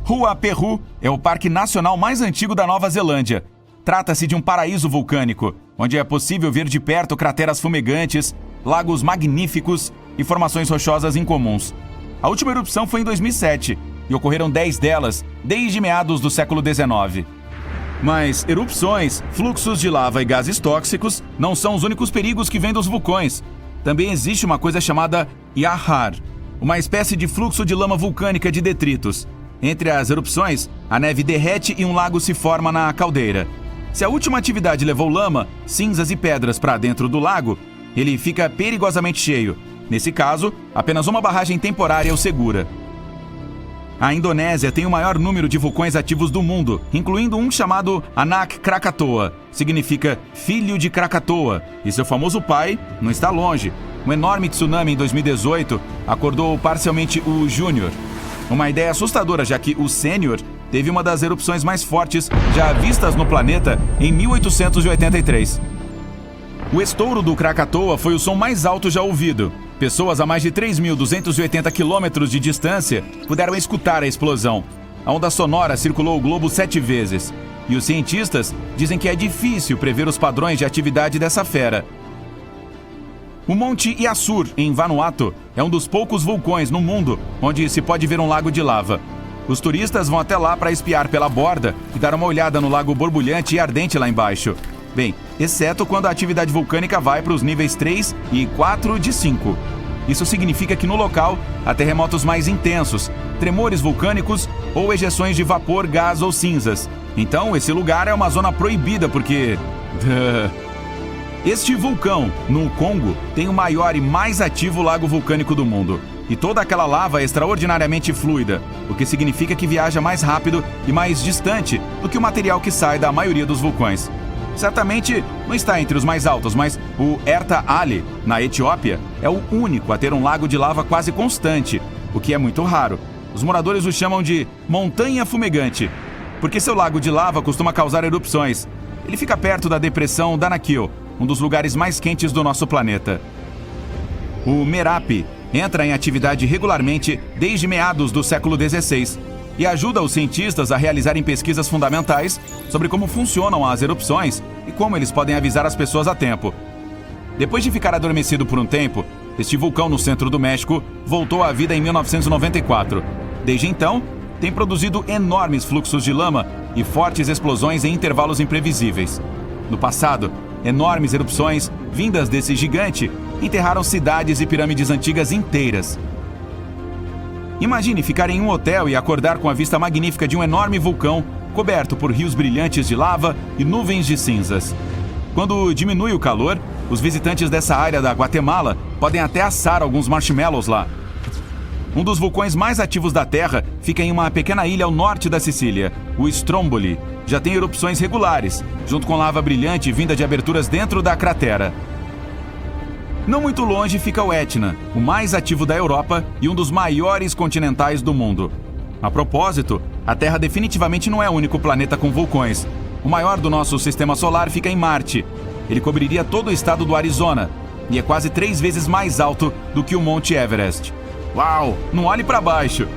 Ruapehu é o parque nacional mais antigo da Nova Zelândia. Trata-se de um paraíso vulcânico, onde é possível ver de perto crateras fumegantes, lagos magníficos e formações rochosas incomuns. A última erupção foi em 2007 e ocorreram 10 delas desde meados do século XIX. Mas erupções, fluxos de lava e gases tóxicos não são os únicos perigos que vêm dos vulcões. Também existe uma coisa chamada Yahar, uma espécie de fluxo de lama vulcânica de detritos. Entre as erupções, a neve derrete e um lago se forma na caldeira. Se a última atividade levou lama, cinzas e pedras para dentro do lago, ele fica perigosamente cheio. Nesse caso, apenas uma barragem temporária o segura. A Indonésia tem o maior número de vulcões ativos do mundo, incluindo um chamado Anak Krakatoa, significa filho de Krakatoa, e seu famoso pai não está longe. Um enorme tsunami em 2018 acordou parcialmente o Júnior. Uma ideia assustadora, já que o Sênior teve uma das erupções mais fortes já vistas no planeta em 1883. O estouro do Krakatoa foi o som mais alto já ouvido. Pessoas a mais de 3.280 quilômetros de distância puderam escutar a explosão. A onda sonora circulou o globo 7 vezes. E os cientistas dizem que é difícil prever os padrões de atividade dessa fera. O Monte Iasur, em Vanuatu, é um dos poucos vulcões no mundo onde se pode ver um lago de lava. Os turistas vão até lá para espiar pela borda e dar uma olhada no lago borbulhante e ardente lá embaixo. Bem, exceto quando a atividade vulcânica vai para os níveis 3 e 4 de 5. Isso significa que no local há terremotos mais intensos, tremores vulcânicos ou ejeções de vapor, gás ou cinzas. Então, esse lugar é uma zona proibida porque... Este vulcão, no Congo, tem o maior e mais ativo lago vulcânico do mundo. E toda aquela lava é extraordinariamente fluida, o que significa que viaja mais rápido e mais distante do que o material que sai da maioria dos vulcões. Certamente não está entre os mais altos, mas o Erta Ali, na Etiópia, é o único a ter um lago de lava quase constante, o que é muito raro. Os moradores o chamam de Montanha Fumegante, porque seu lago de lava costuma causar erupções. Ele fica perto da depressão Danakil, um dos lugares mais quentes do nosso planeta. O Merapi entra em atividade regularmente desde meados do século XVI e ajuda os cientistas a realizarem pesquisas fundamentais sobre como funcionam as erupções e como eles podem avisar as pessoas a tempo. Depois de ficar adormecido por um tempo, este vulcão no centro do México voltou à vida em 1994. Desde então, tem produzido enormes fluxos de lama e fortes explosões em intervalos imprevisíveis. No passado, enormes erupções vindas desse gigante enterraram cidades e pirâmides antigas inteiras. Imagine ficar em um hotel e acordar com a vista magnífica de um enorme vulcão coberto por rios brilhantes de lava e nuvens de cinzas. Quando diminui o calor, os visitantes dessa área da Guatemala podem até assar alguns marshmallows lá. Um dos vulcões mais ativos da Terra fica em uma pequena ilha ao norte da Sicília, o Stromboli. Já tem erupções regulares, junto com lava brilhante vinda de aberturas dentro da cratera. Não muito longe fica o Etna, o mais ativo da Europa e um dos maiores continentais do mundo. A propósito, a Terra definitivamente não é o único planeta com vulcões. O maior do nosso sistema solar fica em Marte. Ele cobriria todo o estado do Arizona e é quase 3 vezes mais alto do que o Monte Everest. Uau! Não olhe para baixo!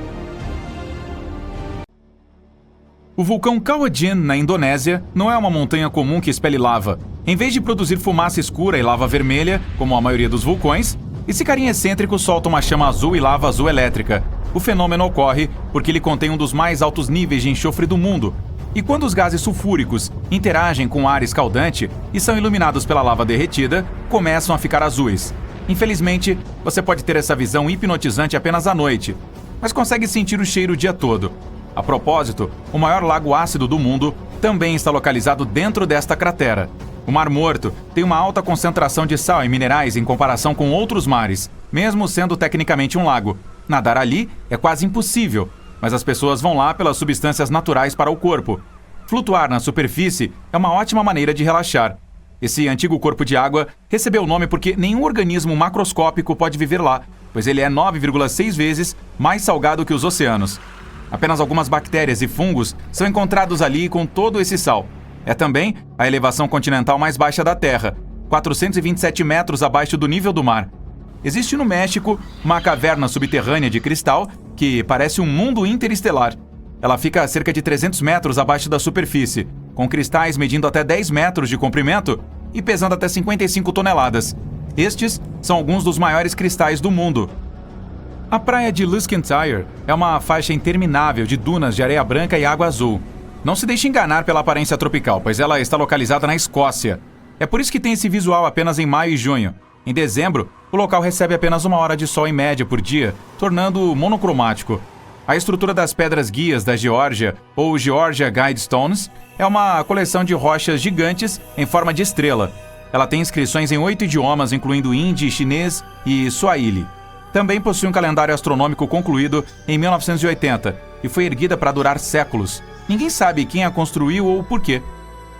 O vulcão Kawajan, na Indonésia, não é uma montanha comum que expele lava. Em vez de produzir fumaça escura e lava vermelha, como a maioria dos vulcões, Esse carinha excêntrico solta uma chama azul e lava azul elétrica. O fenômeno ocorre porque ele contém um dos mais altos níveis de enxofre do mundo. E quando os gases sulfúricos interagem com o ar escaldante e são iluminados pela lava derretida, começam a ficar azuis. Infelizmente, você pode ter essa visão hipnotizante apenas à noite, mas consegue sentir o cheiro o dia todo. A propósito, o maior lago ácido do mundo também está localizado dentro desta cratera. O Mar Morto tem uma alta concentração de sal e minerais em comparação com outros mares, mesmo sendo tecnicamente um lago. Nadar ali é quase impossível, mas as pessoas vão lá pelas substâncias naturais para o corpo. Flutuar na superfície é uma ótima maneira de relaxar. Esse antigo corpo de água recebeu o nome porque nenhum organismo macroscópico pode viver lá, pois ele é 9,6 vezes mais salgado que os oceanos. Apenas algumas bactérias e fungos são encontrados ali com todo esse sal. É também a elevação continental mais baixa da Terra, 427 metros abaixo do nível do mar. Existe no México uma caverna subterrânea de cristal que parece um mundo interestelar. Ela fica a cerca de 300 metros abaixo da superfície, com cristais medindo até 10 metros de comprimento e pesando até 55 toneladas. Estes são alguns dos maiores cristais do mundo. A praia de Luskentyre é uma faixa interminável de dunas de areia branca e água azul. Não se deixe enganar pela aparência tropical, pois ela está localizada na Escócia. É por isso que tem esse visual apenas em maio e junho. Em dezembro, o local recebe apenas 1 hora de sol em média por dia, tornando-o monocromático. A estrutura das pedras guias da Geórgia, ou Georgia Guidestones, é uma coleção de rochas gigantes em forma de estrela. Ela tem inscrições em 8 idiomas, incluindo hindi, chinês e swahili. Também possui um calendário astronômico concluído em 1980 e foi erguida para durar séculos. Ninguém sabe quem a construiu ou por quê.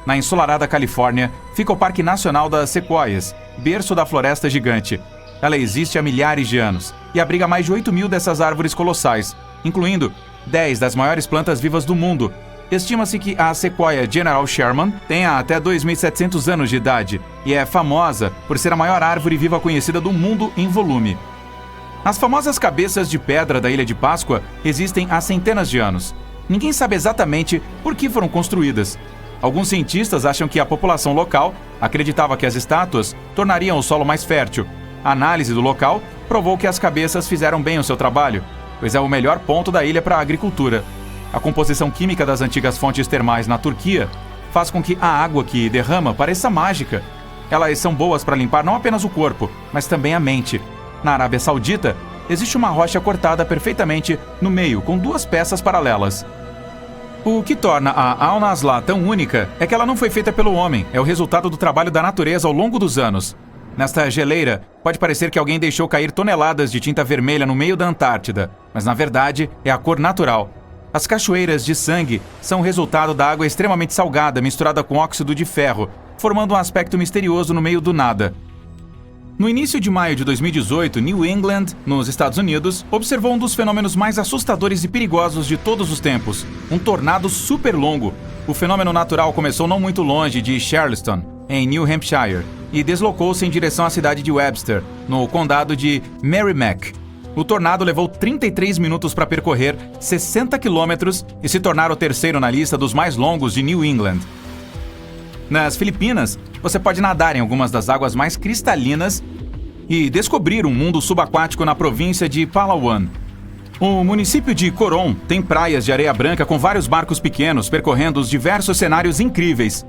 Na ensolarada Califórnia, fica o Parque Nacional das Sequoias, berço da floresta gigante. Ela existe há milhares de anos e abriga mais de 8.000 dessas árvores colossais, incluindo 10 das maiores plantas vivas do mundo. Estima-se que a Sequoia General Sherman tenha até 2.700 anos de idade e é famosa por ser a maior árvore viva conhecida do mundo em volume. As famosas cabeças de pedra da Ilha de Páscoa existem há centenas de anos. Ninguém sabe exatamente por que foram construídas. Alguns cientistas acham que a população local acreditava que as estátuas tornariam o solo mais fértil. A análise do local provou que as cabeças fizeram bem o seu trabalho, pois é o melhor ponto da ilha para a agricultura. A composição química das antigas fontes termais na Turquia faz com que a água que derrama pareça mágica. Elas são boas para limpar não apenas o corpo, mas também a mente. Na Arábia Saudita, existe uma rocha cortada perfeitamente no meio, com 2 peças paralelas. O que torna a Al-Nazla tão única é que ela não foi feita pelo homem, é o resultado do trabalho da natureza ao longo dos anos. Nesta geleira, pode parecer que alguém deixou cair toneladas de tinta vermelha no meio da Antártida, mas na verdade é a cor natural. As cachoeiras de sangue são o resultado da água extremamente salgada misturada com óxido de ferro, formando um aspecto misterioso no meio do nada. No início de maio de 2018, New England, nos Estados Unidos, observou um dos fenômenos mais assustadores e perigosos de todos os tempos, um tornado super longo. O fenômeno natural começou não muito longe de Charleston, em New Hampshire, e deslocou-se em direção à cidade de Webster, no condado de Merrimack. O tornado levou 33 minutos para percorrer 60 quilômetros e se tornar o terceiro na lista dos mais longos de New England. Nas Filipinas, você pode nadar em algumas das águas mais cristalinas e descobrir um mundo subaquático na província de Palawan. O município de Coron tem praias de areia branca com vários barcos pequenos percorrendo os diversos cenários incríveis.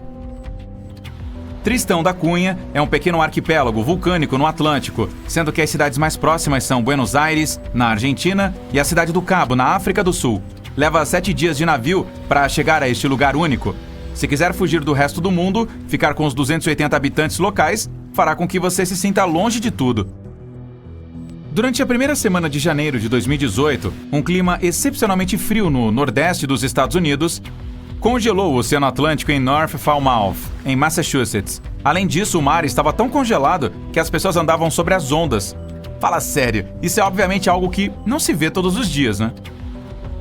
Tristão da Cunha é um pequeno arquipélago vulcânico no Atlântico, sendo que as cidades mais próximas são Buenos Aires, na Argentina, e a cidade do Cabo, na África do Sul. Leva 7 dias de navio para chegar a este lugar único. Se quiser fugir do resto do mundo, ficar com os 280 habitantes locais fará com que você se sinta longe de tudo. Durante a primeira semana de janeiro de 2018, um clima excepcionalmente frio no nordeste dos Estados Unidos congelou o Oceano Atlântico em North Falmouth, em Massachusetts. Além disso, o mar estava tão congelado que as pessoas andavam sobre as ondas. Fala sério, isso é obviamente algo que não se vê todos os dias, né?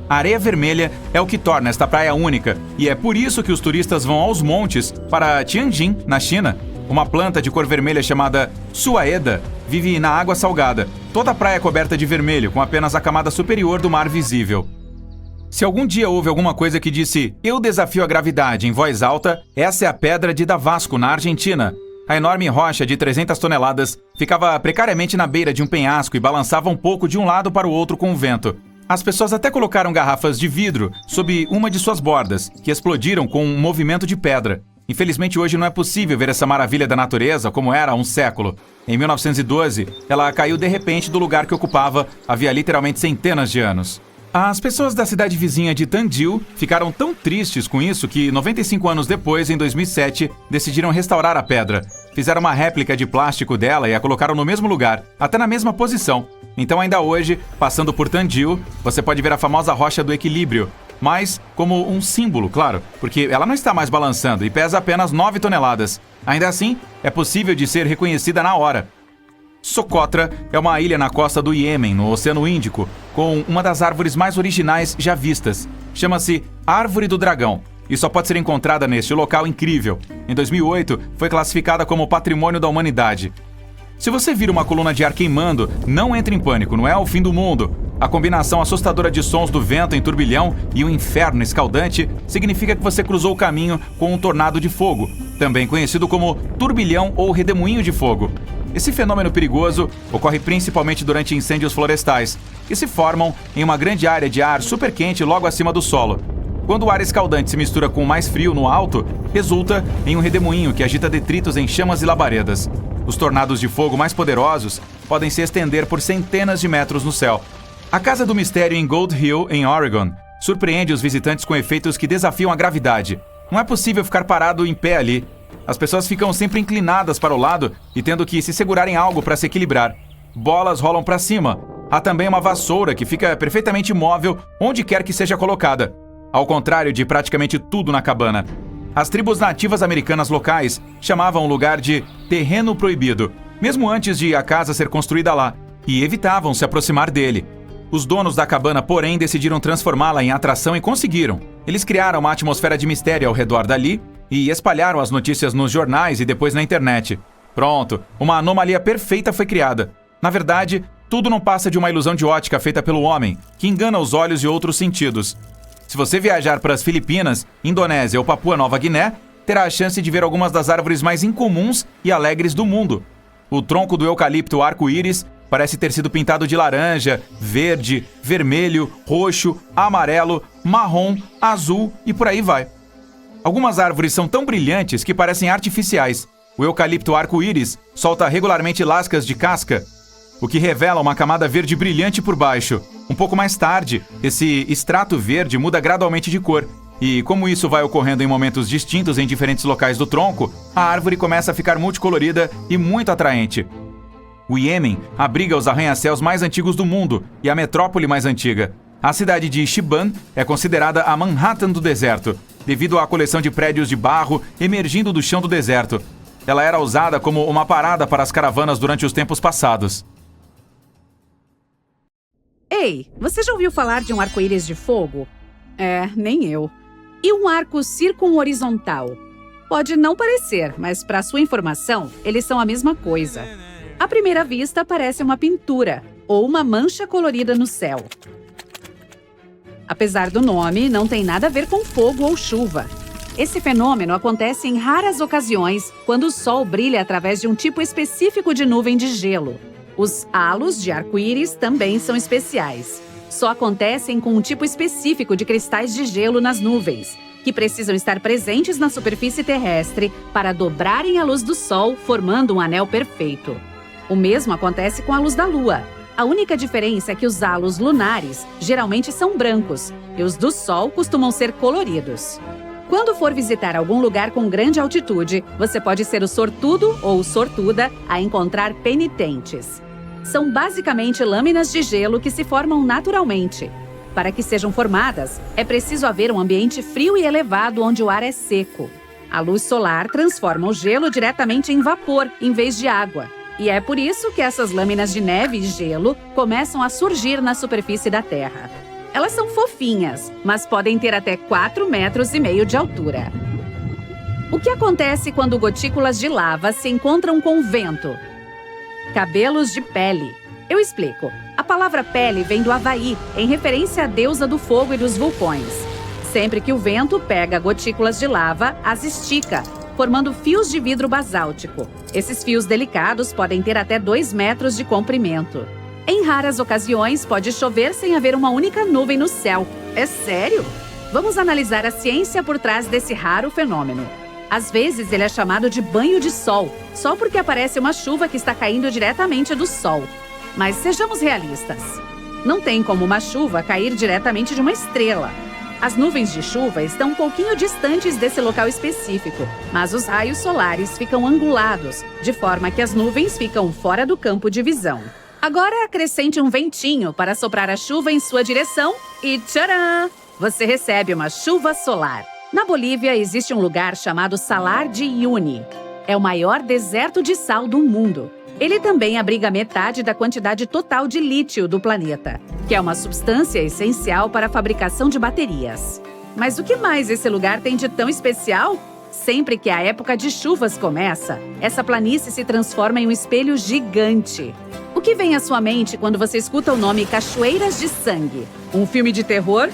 A areia vermelha é o que torna esta praia única, e é por isso que os turistas vão aos montes para Tianjin, na China. Uma planta de cor vermelha chamada suaeda vive na água salgada. Toda a praia é coberta de vermelho, com apenas a camada superior do mar visível. Se algum dia houve alguma coisa que disse "Eu desafio a gravidade" em voz alta, essa é a Pedra de Damasco, na Argentina. A enorme rocha de 300 toneladas ficava precariamente na beira de um penhasco e balançava um pouco de um lado para o outro com o vento. As pessoas até colocaram garrafas de vidro sob uma de suas bordas, que explodiram com um movimento de pedra. Infelizmente, hoje não é possível ver essa maravilha da natureza como era há um século. Em 1912, ela caiu de repente do lugar que ocupava havia literalmente centenas de anos. As pessoas da cidade vizinha de Tandil ficaram tão tristes com isso que, 95 anos depois, em 2007, decidiram restaurar a pedra. Fizeram uma réplica de plástico dela e a colocaram no mesmo lugar, até na mesma posição. Então, ainda hoje, passando por Tandil, você pode ver a famosa rocha do equilíbrio, mas como um símbolo, claro, porque ela não está mais balançando e pesa apenas 9 toneladas. Ainda assim, é possível de ser reconhecida na hora. Socotra é uma ilha na costa do Iêmen, no Oceano Índico, com uma das árvores mais originais já vistas. Chama-se Árvore do Dragão e só pode ser encontrada neste local incrível. Em 2008, foi classificada como Patrimônio da Humanidade. Se você vir uma coluna de ar queimando, não entre em pânico, não é o fim do mundo. A combinação assustadora de sons do vento em turbilhão e um inferno escaldante significa que você cruzou o caminho com um tornado de fogo, também conhecido como turbilhão ou redemoinho de fogo. Esse fenômeno perigoso ocorre principalmente durante incêndios florestais, que se formam em uma grande área de ar super quente logo acima do solo. Quando o ar escaldante se mistura com o mais frio no alto, resulta em um redemoinho que agita detritos em chamas e labaredas. Os tornados de fogo mais poderosos podem se estender por centenas de metros no céu. A Casa do Mistério em Gold Hill, em Oregon, surpreende os visitantes com efeitos que desafiam a gravidade. Não é possível ficar parado em pé ali. As pessoas ficam sempre inclinadas para o lado e tendo que se segurar em algo para se equilibrar. Bolas rolam para cima. Há também uma vassoura que fica perfeitamente imóvel onde quer que seja colocada. Ao contrário de praticamente tudo na cabana. As tribos nativas americanas locais chamavam o lugar de terreno proibido, mesmo antes de a casa ser construída lá, e evitavam se aproximar dele. Os donos da cabana, porém, decidiram transformá-la em atração e conseguiram. Eles criaram uma atmosfera de mistério ao redor dali e espalharam as notícias nos jornais e depois na internet. Pronto, uma anomalia perfeita foi criada. Na verdade, tudo não passa de uma ilusão de ótica feita pelo homem, que engana os olhos e outros sentidos. Se você viajar para as Filipinas, Indonésia ou Papua Nova Guiné, terá a chance de ver algumas das árvores mais incomuns e alegres do mundo. O tronco do eucalipto arco-íris parece ter sido pintado de laranja, verde, vermelho, roxo, amarelo, marrom, azul e por aí vai. Algumas árvores são tão brilhantes que parecem artificiais. O eucalipto arco-íris solta regularmente lascas de casca, o que revela uma camada verde brilhante por baixo. Um pouco mais tarde, esse extrato verde muda gradualmente de cor, e como isso vai ocorrendo em momentos distintos em diferentes locais do tronco, a árvore começa a ficar multicolorida e muito atraente. O Iêmen abriga os arranha-céus mais antigos do mundo e a metrópole mais antiga. A cidade de Shiban é considerada a Manhattan do deserto, devido à coleção de prédios de barro emergindo do chão do deserto. Ela era usada como uma parada para as caravanas durante os tempos passados. Ei, você já ouviu falar de um arco-íris de fogo? Nem eu. E um arco circunhorizontal? Pode não parecer, mas para sua informação, eles são a mesma coisa. À primeira vista, parece uma pintura ou uma mancha colorida no céu. Apesar do nome, não tem nada a ver com fogo ou chuva. Esse fenômeno acontece em raras ocasiões quando o sol brilha através de um tipo específico de nuvem de gelo. Os halos de arco-íris também são especiais. Só acontecem com um tipo específico de cristais de gelo nas nuvens, que precisam estar presentes na superfície terrestre para dobrarem a luz do sol, formando um anel perfeito. O mesmo acontece com a luz da Lua. A única diferença é que os halos lunares geralmente são brancos e os do Sol costumam ser coloridos. Quando for visitar algum lugar com grande altitude, você pode ser o sortudo ou sortuda a encontrar penitentes. São basicamente lâminas de gelo que se formam naturalmente. Para que sejam formadas, é preciso haver um ambiente frio e elevado onde o ar é seco. A luz solar transforma o gelo diretamente em vapor, em vez de água. E é por isso que essas lâminas de neve e gelo começam a surgir na superfície da Terra. Elas são fofinhas, mas podem ter até 4,5 metros de altura. O que acontece quando gotículas de lava se encontram com o vento? Cabelos de pele. Eu explico. A palavra pele vem do Havaí, em referência à deusa do fogo e dos vulcões. Sempre que o vento pega gotículas de lava, as estica, formando fios de vidro basáltico. Esses fios delicados podem ter até 2 metros de comprimento. Em raras ocasiões, pode chover sem haver uma única nuvem no céu. É sério? Vamos analisar a ciência por trás desse raro fenômeno. Às vezes, ele é chamado de banho de sol, só porque aparece uma chuva que está caindo diretamente do sol. Mas sejamos realistas. Não tem como uma chuva cair diretamente de uma estrela. As nuvens de chuva estão um pouquinho distantes desse local específico, mas os raios solares ficam angulados, de forma que as nuvens ficam fora do campo de visão. Agora acrescente um ventinho para soprar a chuva em sua direção e tcharam! Você recebe uma chuva solar. Na Bolívia existe um lugar chamado Salar de Uyuni. É o maior deserto de sal do mundo. Ele também abriga metade da quantidade total de lítio do planeta, que é uma substância essencial para a fabricação de baterias. Mas o que mais esse lugar tem de tão especial? Sempre que a época de chuvas começa, essa planície se transforma em um espelho gigante. O que vem à sua mente quando você escuta o nome Cachoeiras de Sangue? Um filme de terror?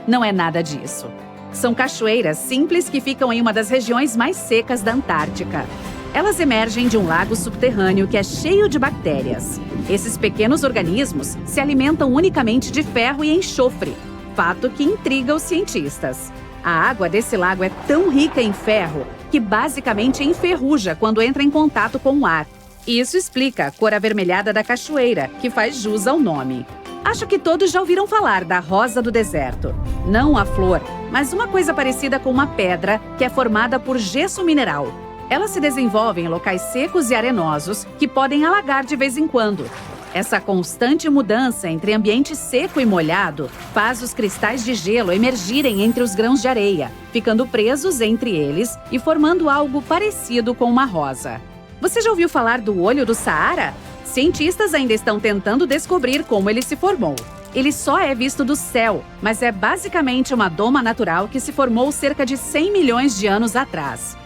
Não é nada disso. São cachoeiras simples que ficam em uma das regiões mais secas da Antártica. Elas emergem de um lago subterrâneo que é cheio de bactérias. Esses pequenos organismos se alimentam unicamente de ferro e enxofre, fato que intriga os cientistas. A água desse lago é tão rica em ferro que basicamente enferruja quando entra em contato com o ar. Isso explica a cor avermelhada da cachoeira, que faz jus ao nome. Acho que todos já ouviram falar da rosa do deserto. Não a flor, mas uma coisa parecida com uma pedra que é formada por gesso mineral. Ela se desenvolve em locais secos e arenosos que podem alagar de vez em quando. Essa constante mudança entre ambiente seco e molhado faz os cristais de gelo emergirem entre os grãos de areia, ficando presos entre eles e formando algo parecido com uma rosa. Você já ouviu falar do olho do Saara? Cientistas ainda estão tentando descobrir como ele se formou. Ele só é visto do céu, mas é basicamente uma doma natural que se formou cerca de 100 milhões de anos atrás.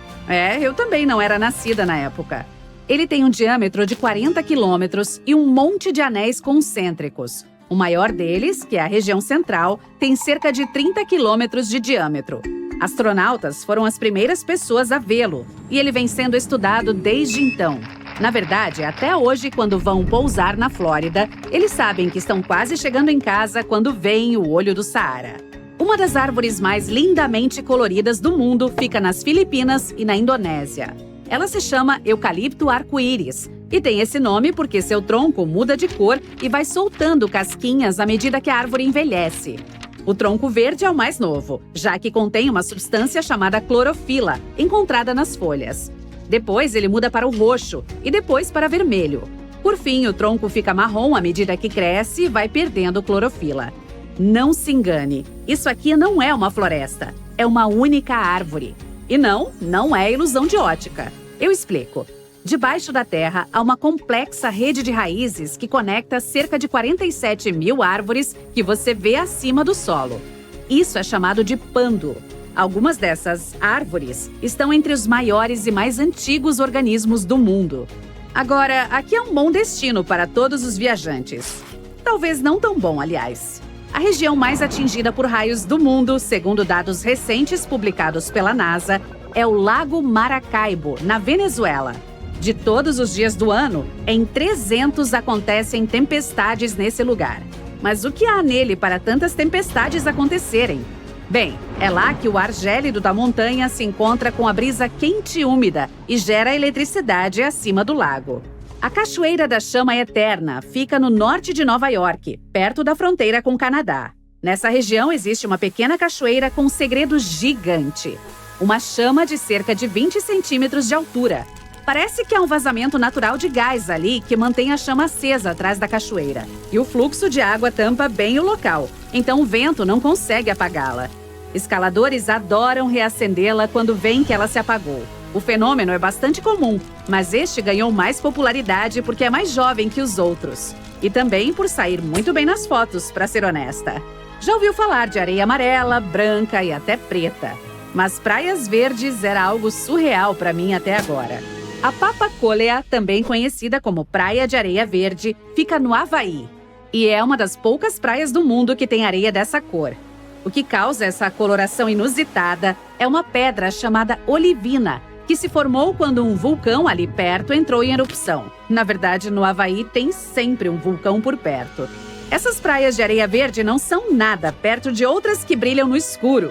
Eu também não era nascida na época. Ele tem um diâmetro de 40 quilômetros e um monte de anéis concêntricos. O maior deles, que é a região central, tem cerca de 30 quilômetros de diâmetro. Astronautas foram as primeiras pessoas a vê-lo, e ele vem sendo estudado desde então. Na verdade, até hoje, quando vão pousar na Flórida, eles sabem que estão quase chegando em casa quando veem o olho do Saara. Uma das árvores mais lindamente coloridas do mundo fica nas Filipinas e na Indonésia. Ela se chama eucalipto arco-íris e tem esse nome porque seu tronco muda de cor e vai soltando casquinhas à medida que a árvore envelhece. O tronco verde é o mais novo, já que contém uma substância chamada clorofila, encontrada nas folhas. Depois ele muda para o roxo e depois para vermelho. Por fim, o tronco fica marrom à medida que cresce e vai perdendo clorofila. Não se engane, isso aqui não é uma floresta, é uma única árvore. E não é ilusão de ótica. Eu explico. Debaixo da terra há uma complexa rede de raízes que conecta cerca de 47 mil árvores que você vê acima do solo. Isso é chamado de pando. Algumas dessas árvores estão entre os maiores e mais antigos organismos do mundo. Agora, aqui é um bom destino para todos os viajantes. Talvez não tão bom, aliás. A região mais atingida por raios do mundo, segundo dados recentes publicados pela NASA, é o Lago Maracaibo, na Venezuela. De todos os dias do ano, em 300 acontecem tempestades nesse lugar. Mas o que há nele para tantas tempestades acontecerem? Bem, é lá que o ar gélido da montanha se encontra com a brisa quente e úmida e gera eletricidade acima do lago. A Cachoeira da Chama Eterna fica no norte de Nova York, perto da fronteira com o Canadá. Nessa região existe uma pequena cachoeira com um segredo gigante. Uma chama de cerca de 20 centímetros de altura. Parece que há um vazamento natural de gás ali que mantém a chama acesa atrás da cachoeira. E o fluxo de água tampa bem o local, então o vento não consegue apagá-la. Escaladores adoram reacendê-la quando veem que ela se apagou. O fenômeno é bastante comum, mas este ganhou mais popularidade porque é mais jovem que os outros. E também por sair muito bem nas fotos, para ser honesta. Já ouviu falar de areia amarela, branca e até preta. Mas praias verdes era algo surreal para mim até agora. A Papakolea, também conhecida como Praia de Areia Verde, fica no Havaí. E é uma das poucas praias do mundo que tem areia dessa cor. O que causa essa coloração inusitada é uma pedra chamada olivina, que se formou quando um vulcão ali perto entrou em erupção. Na verdade, no Havaí tem sempre um vulcão por perto. Essas praias de areia verde não são nada perto de outras que brilham no escuro.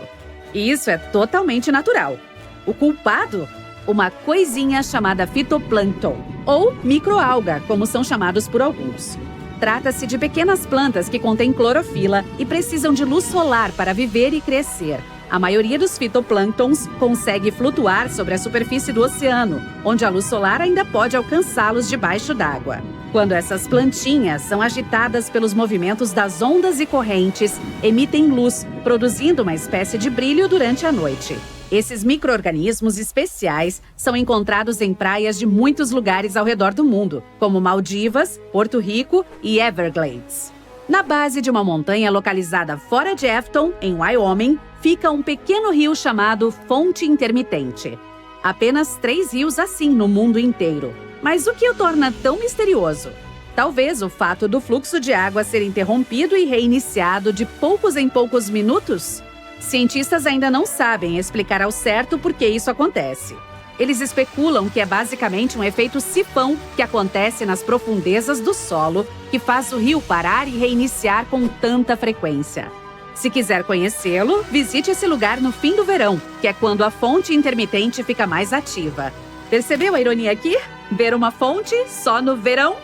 E isso é totalmente natural. O culpado? Uma coisinha chamada fitoplâncton, ou microalga, como são chamados por alguns. Trata-se de pequenas plantas que contêm clorofila e precisam de luz solar para viver e crescer. A maioria dos fitoplânctons consegue flutuar sobre a superfície do oceano, onde a luz solar ainda pode alcançá-los debaixo d'água. Quando essas plantinhas são agitadas pelos movimentos das ondas e correntes, emitem luz, produzindo uma espécie de brilho durante a noite. Esses micro-organismos especiais são encontrados em praias de muitos lugares ao redor do mundo, como Maldivas, Porto Rico e Everglades. Na base de uma montanha localizada fora de Afton, em Wyoming, fica um pequeno rio chamado Fonte Intermitente. Apenas 3 rios assim no mundo inteiro. Mas o que o torna tão misterioso? Talvez o fato do fluxo de água ser interrompido e reiniciado de poucos em poucos minutos? Cientistas ainda não sabem explicar ao certo por que isso acontece. Eles especulam que é basicamente um efeito sifão que acontece nas profundezas do solo, que faz o rio parar e reiniciar com tanta frequência. Se quiser conhecê-lo, visite esse lugar no fim do verão, que é quando a fonte intermitente fica mais ativa. Percebeu a ironia aqui? Ver uma fonte só no verão?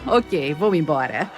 Ok, vou embora.